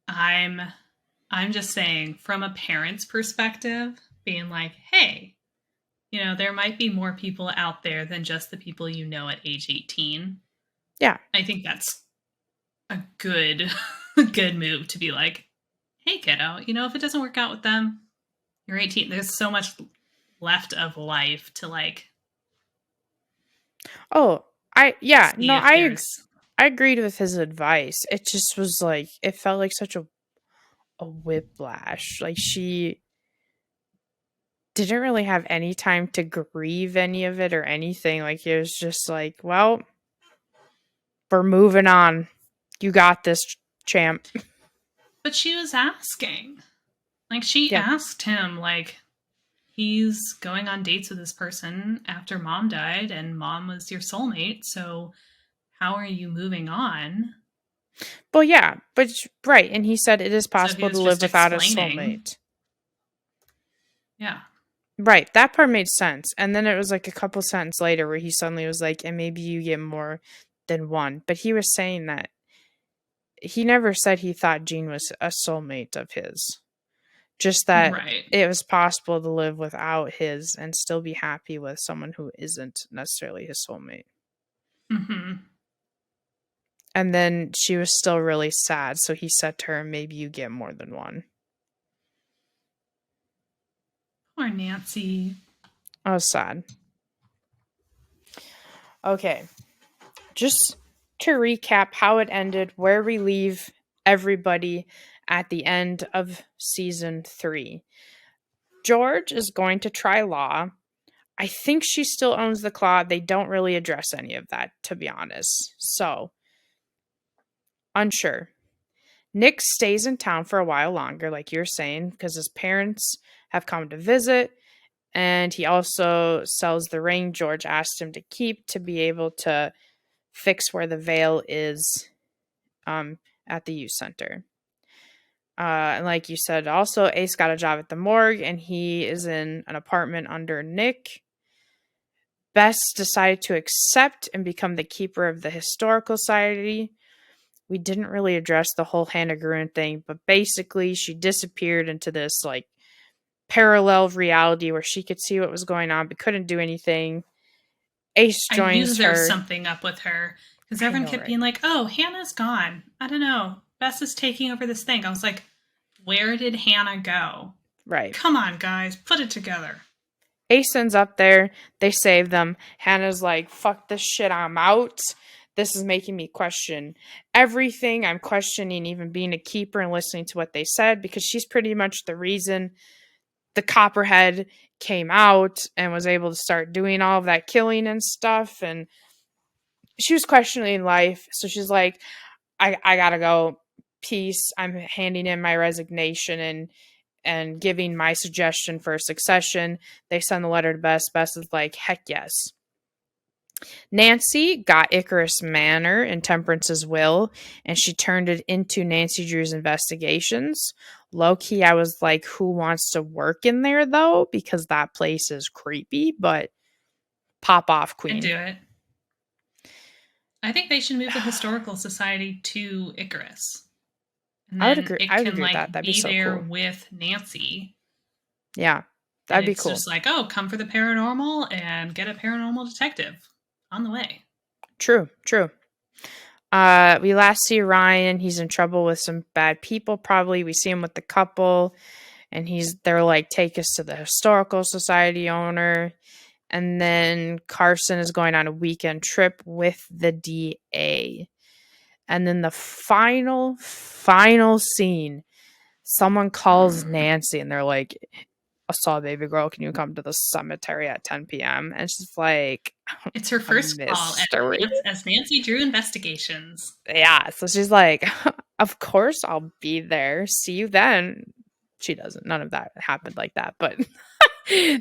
I'm, I'm just saying from a parent's perspective, being like, hey, there might be more people out there than just the people you know at age 18. Yeah. I think that's a good, a good move to be like, hey, kiddo, if it doesn't work out with them, you're 18. There's so much left of life to like Oh, yeah. see No, if there's. I agreed with his advice. It just was like, it felt like such a whiplash. Like, she didn't really have any time to grieve any of it or anything. Like, it was just like, well, we're moving on. You got this, champ. But she was asking. Like, she Yeah. asked him, like, he's going on dates with this person after mom died, and mom was your soulmate. So, how are you moving on? Well, yeah, but right, and he said it is So, he possible to was live just without a explaining. soulmate. Yeah. Right, that part made sense. And then it was like a couple sentences later where he suddenly was like, and maybe you get more than one, but he was saying that he never said he thought Jean was a soulmate of his. Just that Right. it was possible to live without his and still be happy with someone who isn't necessarily his soulmate. Mm-hmm. And then she was still really sad, so he said to her, maybe you get more than one. Poor Nancy. I was sad. Okay, just to recap how it ended, where we leave everybody at the end of season 3. George is going to try law. I think she still owns the claw. They don't really address any of that, to be honest. So, unsure. Nick stays in town for a while longer, like you're saying, because his parents have come to visit. And he also sells the ring George asked him to keep to be able to fix where the veil is at the youth center. And like you said, also Ace got a job at the morgue and he is in an apartment under Nick. Bess decided to accept and become the keeper of the historical society. We didn't really address the whole Hannah Gruen thing, but basically she disappeared into this like parallel reality where she could see what was going on but couldn't do anything. Ace I knew joins there was her. something up with her because I everyone know, kept right? being like, "Oh, Hannah's gone. I don't know. Bess is taking over this thing." I was like, "Where did Hannah go? Right. Come on, guys, put it together." Ace ends up there. They save them. Hannah's like, fuck this shit, I'm out. This is making me question everything. I'm questioning even being a keeper and listening to what they said because she's pretty much the reason the Copperhead came out and was able to start doing all of that killing and stuff. And she was questioning life. So she's like, I gotta go. Peace. I'm handing in my resignation and giving my suggestion for succession. They send the letter to Bess. Bess is like, heck yes. Nancy got Icarus Manor in Temperance's will, and she turned it into Nancy Drew's investigations. Low key, I was like, who wants to work in there though? Because that place is creepy, but pop off, And queen. do it. I think they should move the historical society to Icarus, and I would then agree. it I would can agree with that. like That'd be be so there cool. with Nancy. Yeah, And that'd be it's cool. just like, oh, come for the paranormal and get a paranormal detective on the way. True, true. We last see Ryan. He's in trouble with some bad people. Probably we see him with the couple, and they're like, take us to the historical society owner. And then Carson is going on a weekend trip with the DA. And then the final scene, someone calls Nancy and they're like, I saw a baby girl. Can you come to the cemetery at 10 p.m.? And she's like, It's her a first call mystery? as Nancy Drew Investigations. Yeah. So she's like, of course I'll be there. See you then. She doesn't. None of that happened like that, but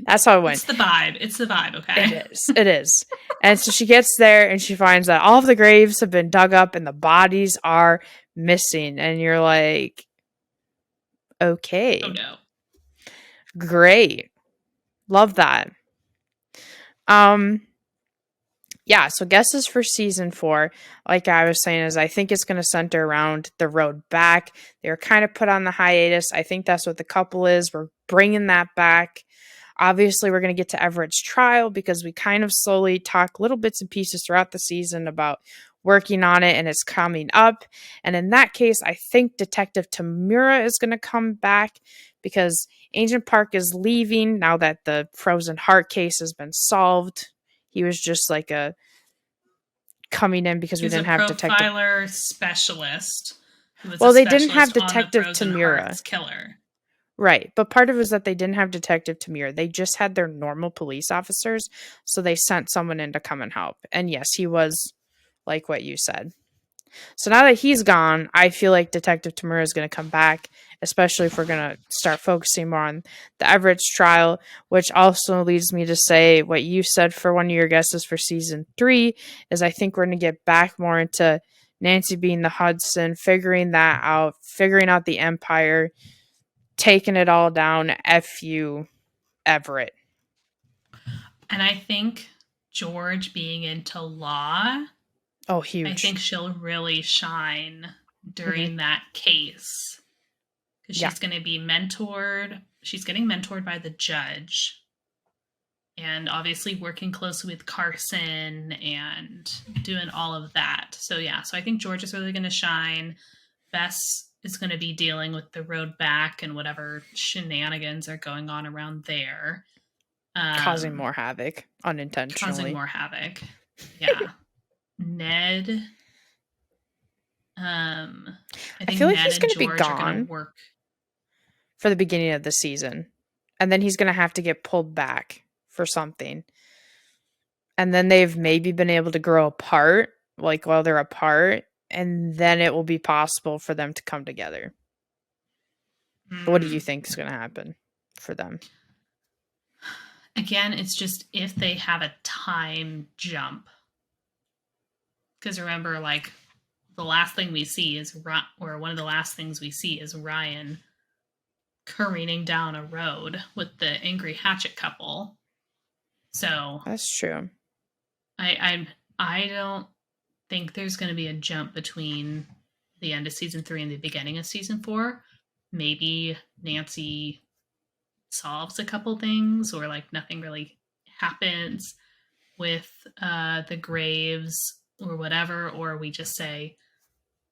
that's how it went. It's the vibe. It's the vibe, It okay? is. It is. And so she gets there and she finds that all of the graves have been dug up and the bodies are missing. And you're like, Oh okay, no. great. Love that. Um, yeah, so guesses for season 4, like I was saying, is I think it's going to center around the road back. They were kind of put on the hiatus. I think that's what the couple is. We're bringing that back. Obviously, we're going to get to Everett's trial because we kind of slowly talk little bits and pieces throughout the season about working on it and it's coming up. And in that case, I think Detective Tamura is going to come back because Agent Park is leaving now that the frozen heart case has been solved. He was just like a coming in because we He's a didn't have Detective. profiler specialist who was a Well, they didn't have specialist on the Detective Frozen Tamura. Hearts killer. Right. But part of it was that they didn't have Detective Tamir. They just had their normal police officers. So they sent someone in to come and help. And yes, he was like what you said. So now that he's gone, I feel like Detective Tamura is going to come back, especially if we're going to start focusing more on the Everett's trial, which also leads me to say what you said for one of your guesses for season 3 is I think we're going to get back more into Nancy being the Hudson, figuring that out, figuring out the Empire, taking it all down. F you, Everett. And I think George being into law Oh, I huge. think she'll really shine Hmm. during that case because Yeah. she's going to be mentored. She's getting mentored by the judge and obviously working closely with Carson and doing all of that. So, yeah, so I think George is really going to shine. Bess is going to be dealing with the road back and whatever shenanigans are going on around there, Causing um, more havoc causing unintentionally. more havoc. Yeah. Ned, I I think feel like Ned he's and going to be George are going to gone work. for the beginning of the season. And then he's going to have to get pulled back for something. And then they've maybe been able to grow apart, like while they're apart. And then it will be possible for them to come together. What do you Mm. think is going to happen for them? Again, it's just if they have a time jump. Because remember, like, the last thing we see is, or one of the last things we see is Ryan careening down a road with the angry hatchet couple. So That's true. I I don't think there's going to be a jump between the end of season 3 and the beginning of season 4. Maybe Nancy solves a couple things, or like nothing really happens with the graves or whatever, or we just say,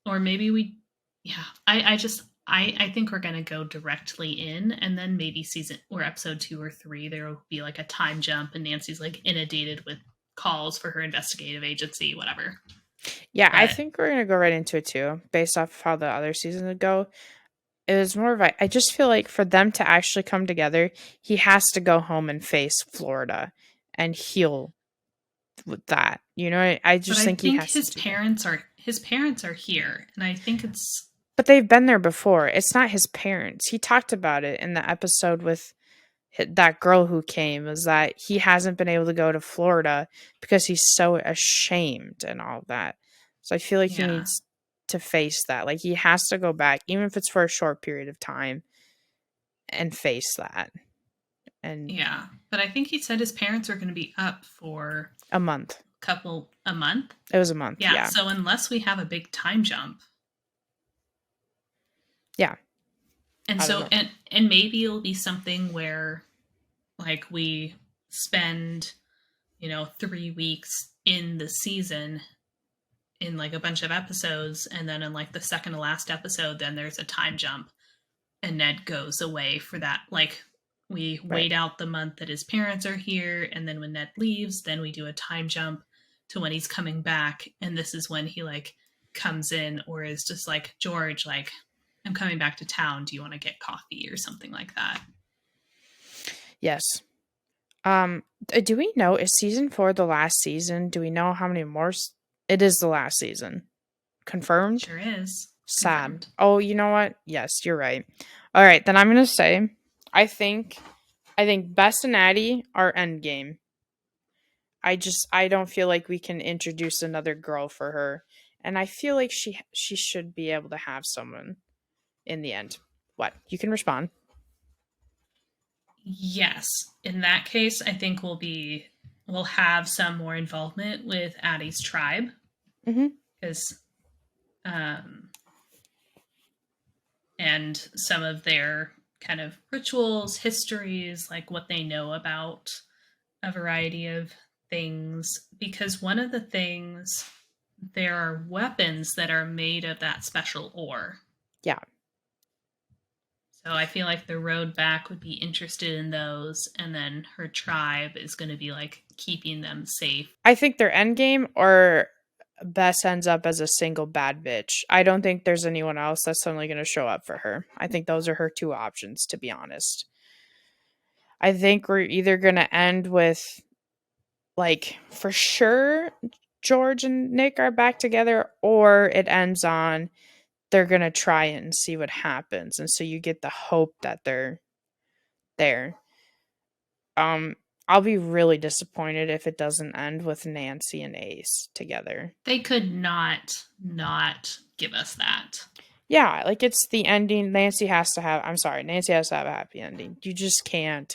or maybe we, yeah, I think we're gonna go directly in, and then maybe season or episode 2 or 3 there will be like a time jump, and Nancy's like inundated with calls for her investigative agency, whatever. Yeah, I But think we're going to go right into it too, based off of how the other seasons would go. It was more of a, I just feel like for them to actually come together, he has to go home and face Florida and heal with that. You know, I but just I think he think has to do that. his parents are here, and I think it's But they've been there before. It's not his parents. He talked about it in the episode with that girl who came, is that he hasn't been able to go to Florida because he's so ashamed and all that. So I feel like he yeah, needs to face that. Like he has to go back, even if it's for a short period of time, and face that. And yeah. But I think he said his parents are going to be up for a month. a month. It was a month, Yeah, yeah. so unless we have a big time jump, Yeah. and I don't so know. and maybe it'll be something where like we spend 3 weeks in the season in like a bunch of episodes, and then in like the second to last episode then there's a time jump and Ned goes away for that, like we Right. wait out the month that his parents are here, and then when Ned leaves then we do a time jump to when he's coming back, and this is when he like comes in or is just like, George, like, I'm coming back to town, do you want to get coffee or something like that. Yes. Do we know, is season 4 the last season? Do we know how many more it is the last season? Confirmed? Sure is Sad. confirmed. Oh, you know what? Yes, you're right. All right, then I'm gonna say, I think, I think Bess and Addie are endgame. I don't feel like we can introduce another girl for her, and I feel like she should be able to have someone in the end. What? You can respond. Yes, in that case I think we'll have some more involvement with Addie's tribe, Mm-hmm. because um and some of their kind of rituals, histories, like what they know about a variety of things. Because one of the things, there are weapons that are made of that special ore. Yeah, So I feel like the road back would be interested in those, and then her tribe is going to be like keeping them safe. I think they're endgame or Bess ends up as a single bad bitch. I don't think there's anyone else that's suddenly going to show up for her. I think those are her two options, to be honest. I think we're either going to end with, like, for sure, George and Nick are back together, or it ends on they're going to try it and see what happens. And so you get the hope that they're there. Um, I'll be really disappointed if it doesn't end with Nancy and Ace together. They could not give us that. Yeah, like it's the ending. I'm sorry, Nancy has to have a happy ending. You just can't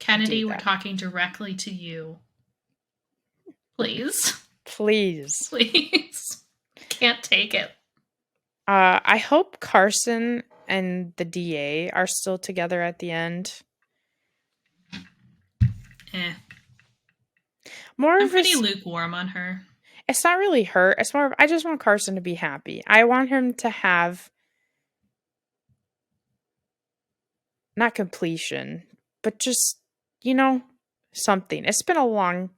do Kennedy, we're that. talking directly to you. Please. Please. Please. Can't take it. I hope Carson and the DA are still together at the end. Eh. More I'm of pretty his. lukewarm on her. It's not really her. It's more of I just want Carson to be happy. I want him to have not completion, but just something. It's been a long.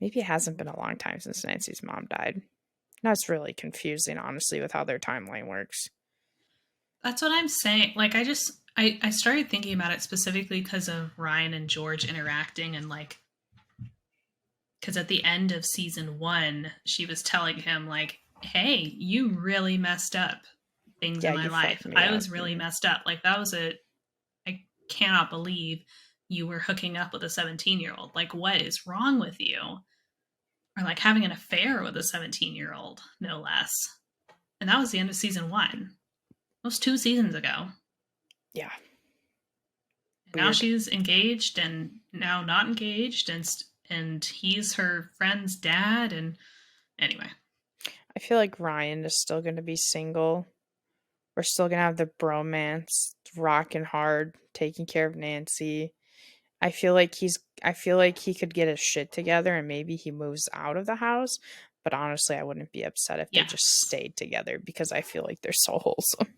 Maybe it hasn't been a long time since Nancy's mom died. That's really confusing, honestly, with how their timeline works. That's what I'm saying. Like, I started thinking about it specifically because of Ryan and George interacting, and like, because at the end of season 1, she was telling him like, "Hey, you really messed up things Yeah, in my you life. fucked me I up. was really Mhm. messed up. Like, that was a I cannot believe you were hooking up with a 17-year-old. Like, what is wrong with you?" Or like having an affair with a 17-year-old, no less. And that was the end of season 1. That was 2 seasons ago. Yeah, And now weird. she's engaged and now not engaged, and he's her friend's dad. And anyway, I feel like Ryan is still going to be single. We're still going to have the bromance, rocking hard, taking care of Nancy. I feel like he could get his shit together and maybe he moves out of the house. But honestly, I wouldn't be upset if they just yes. stayed together because I feel like they're so wholesome.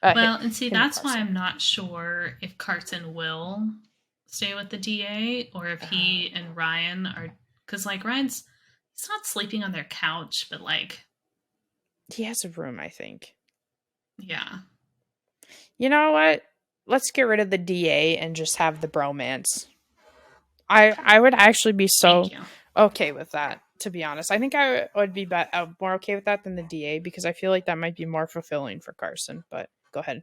Well, and see, Him and that's why Carson. I'm not sure if Carson will stay with the DA or if Uh, he and Ryan are, because like Ryan's, he's not sleeping on their couch, but like, he has a room, I think. yeah. You know what? Let's get rid of the DA and just have the bromance. I would actually be Thank so you. okay with that. To be honest, I think I would be more okay with that than the DA because I feel like that might be more fulfilling for Carson. But go ahead.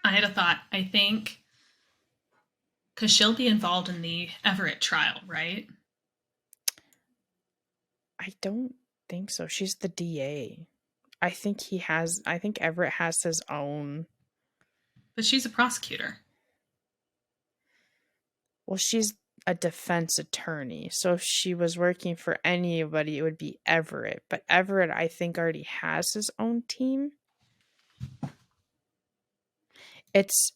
I had a thought. I think because she'll be involved in the Everett trial, right? I don't think so. She's the DA. I think he has. I think Everett has his own. But she's a prosecutor. Well, she's a defense attorney, so if she was working for anybody, it would be Everett. But Everett, I think, already has his own team. It's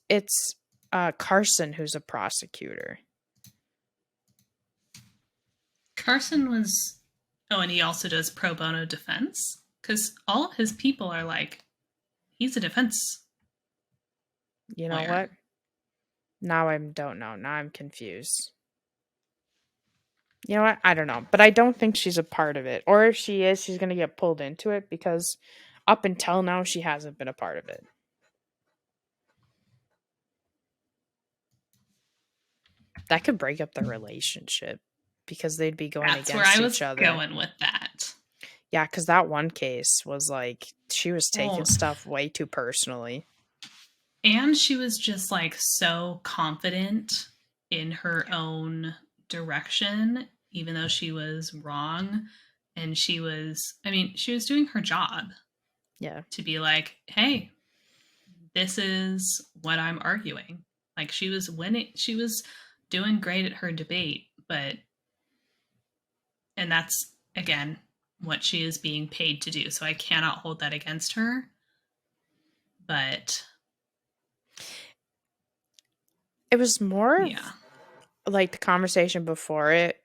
Carson who's a prosecutor. Carson was, oh, and he also does pro bono defense because all of his people are like, he's a defense You know lawyer. what? Now I don't know. Now I'm confused. You know what? I don't know. But I don't think she's a part of it. Or if she is, she's going to get pulled into it because up until now, she hasn't been a part of it. That could break up their relationship because they'd be going That's where against I each was other. going with that. Yeah, because that one case was like she was taking Well, stuff way too personally. and she was just like so confident in her Yeah. own direction, even though she was wrong. And she was, I mean, she was doing her job Yeah. to be like, hey, this is what I'm arguing. Like she was winning, she was doing great at her debate, but, and that's again what she is being paid to do. So I cannot hold that against her. But It was more of yeah, like the conversation before it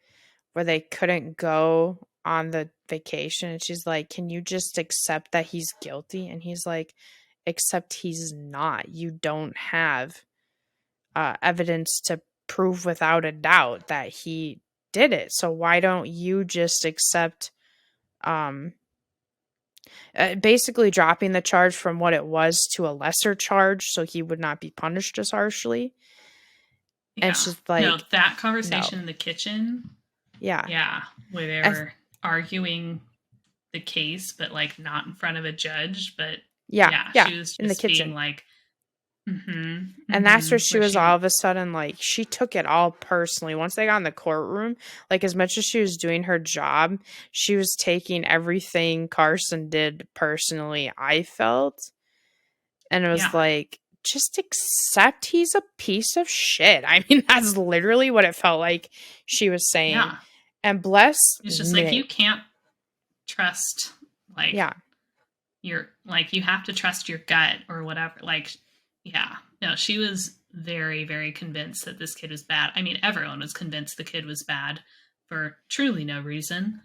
where they couldn't go on the vacation. And she's like, can you just accept that he's guilty? And he's like, except he's not. You don't have evidence to prove without a doubt that he did it. So why don't you just accept um basically dropping the charge from what it was to a lesser charge so he would not be punished as harshly? And yeah. she's No, like, that no. conversation in the kitchen, Yeah. yeah, where they I, were arguing the case, but like not in front of a judge. But yeah. yeah, Yeah. she was In the just being kitchen. like, And that's where she where was she, all of a sudden like, she took it all personally. Once they got in the courtroom, like, as much as she was doing her job, she was taking everything Carson did personally, I felt. And it was yeah, like, just accept he's a piece of shit. I mean, that's literally what it felt like she was saying. Yeah. And bless It's just like, you Nick. can't trust, like, Yeah. you have to trust your gut or whatever. Like, yeah. No, she was very, very convinced that this kid was bad. I mean, everyone was convinced the kid was bad for truly no reason.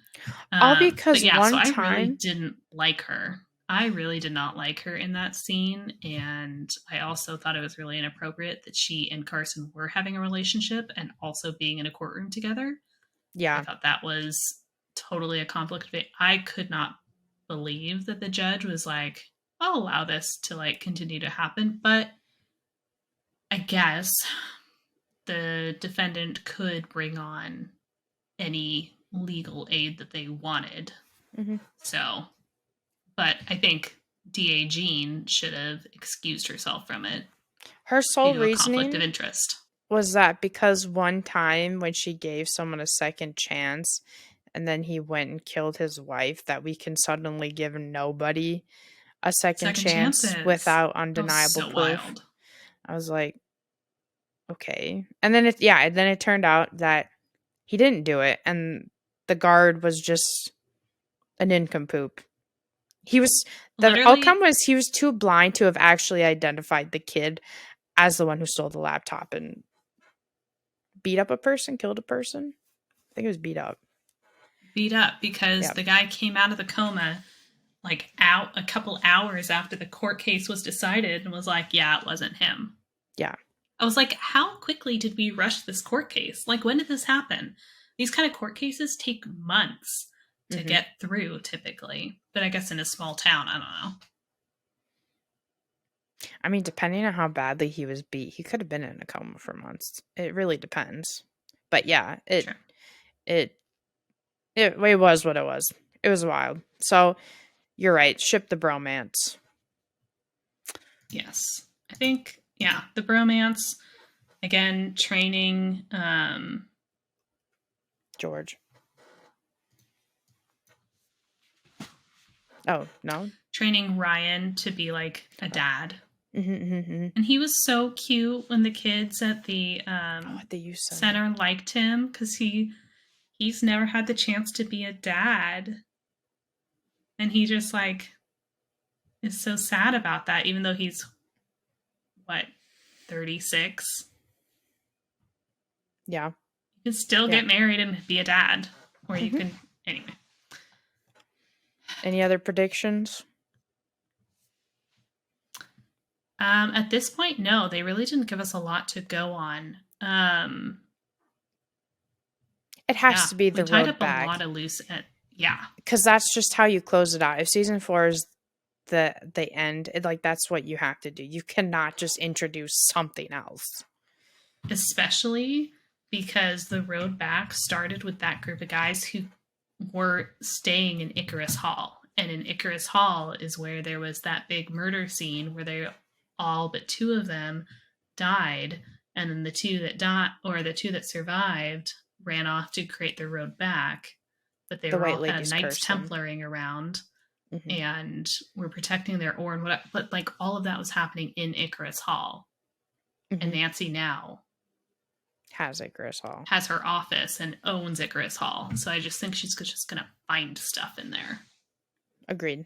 All But because yeah, so one I really time, didn't like her. I really did not like her in that scene. And I also thought it was really inappropriate that she and Carson were having a relationship and also being in a courtroom together. I yeah. thought that was totally a conflict. I could not believe that the judge was like, I'll allow this to like continue to happen. But I guess the defendant could bring on any legal aid that they wanted. Mm-hmm. So, but I think DA Jean should have excused herself from it Her due sole to a conflict of reasoning interest. was that because one time when she gave someone a second chance and then he went and killed his wife, that we can suddenly give nobody a second Second chance chances. without That was undeniable so proof. wild. I was like, okay. And then it turned out that he didn't do it and the guard was just a nincompoop. The outcome Literally, was he was too blind to have actually identified the kid as the one who stole the laptop and beat up a person, killed a person. I think it was beat up. beat up because Yeah. the guy came out of the coma like out a couple hours after the court case was decided and was like, yeah, it wasn't him. Yeah. I was like, how quickly did we rush this court case? Like, when did this happen? These kind of court cases take months to Mm-hmm. get through typically. But I guess in a small town, I don't know. I mean, depending on how badly he was beat, he could have been in a coma for months. It really depends. But yeah, Sure. it was what it was. It was wild. So you're right. Ship the bromance. Yes. I think, yeah, the bromance, again, training, George. Oh, no? training Ryan to be like a dad. Mm-hmm, mm-hmm. And he was so cute when the kids at the At the youth center liked him because he's never had the chance to be a dad. And he just like is so sad about that, even though he's what, 36. Yeah. You can still Yeah. get married and be a dad. Or you Mhm. can anyway. Any other predictions? At this point, no, they really didn't give us a lot to go on. It has Yeah, to be we the tied road up a back lot of loose ends. Yeah, because that's just how you close it out. If season 4 is the end, like that's what you have to do. You cannot just introduce something else. especially because the road back started with that group of guys who were staying in Icarus Hall. And in Icarus Hall is where there was that big murder scene where they all but 2 of them died. And then the 2 that died, or the 2 that survived, ran off to create the road back. But they The were White all kind of Lady's Knights Curse. Templaring around Mm-hmm. and were protecting their ore and whatever. But like all of that was happening in Icarus Hall. Mm-hmm. And Nancy now Has Icarus Hall. has her office and owns Icarus Hall. So I just think she's just going to find stuff in there. Agreed.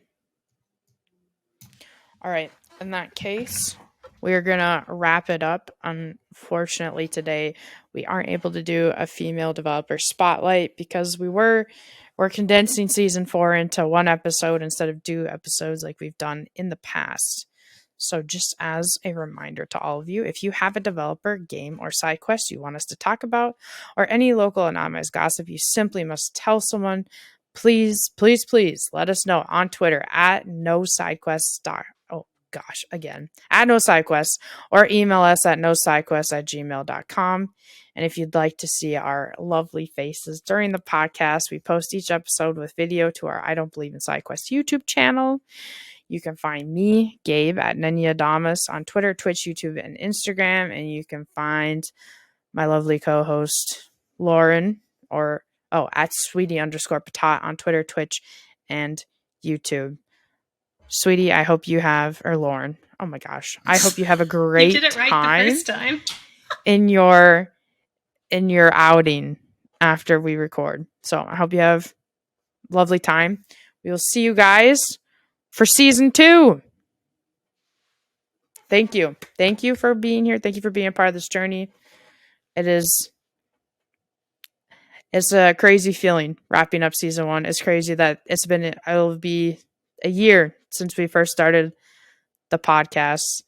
All right. In that case, we're going to wrap it up. Unfortunately, today we aren't able to do a female developer spotlight because we're condensing season 4 into one episode instead of 2 episodes like we've done in the past. So just as a reminder to all of you, if you have a developer, game, or side quest you want us to talk about, or any local anonymous gossip, you simply must tell someone. Please, please, please let us know on Twitter at nosidequests. Oh gosh, again, at nosidequests, or email us at nosidequests@gmail.com. And if you'd like to see our lovely faces during the podcast, we post each episode with video to our I Don't Believe in SideQuest YouTube channel. You can find me, Gabe, at nenyaadamas on Twitter, Twitch, YouTube, and Instagram. And you can find my lovely co-host, Lauren, at sweetie_patat on Twitter, Twitch, and YouTube. Sweetie, I hope you have, or Lauren, Oh my gosh. I hope you have a You great did it right the time first time. in your outing after we record. So I hope you have a lovely time. We will see you guys for season 2. Thank you. Thank you for being here. Thank you for being a part of this journey. It's a crazy feeling wrapping up season 1. It's crazy that it'll be a year since we first started the podcast.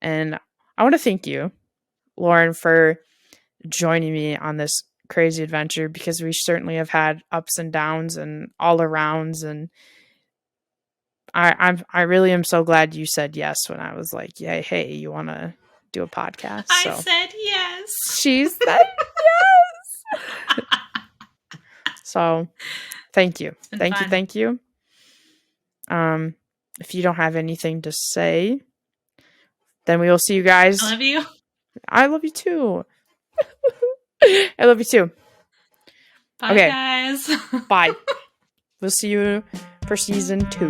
And I want to thank you, Lauren, for joining me on this crazy adventure, because we certainly have had ups and downs and all arounds, and I really am so glad you said yes when I was like, yeah, hey, you want to do a podcast? I So said yes. she said yes. So thank you. Thank you. Fun. Thank you. If you don't have anything to say, then we will see you guys. I love you. I love you too. I love you too. Bye, Okay. guys. Bye. We'll see you for season 2.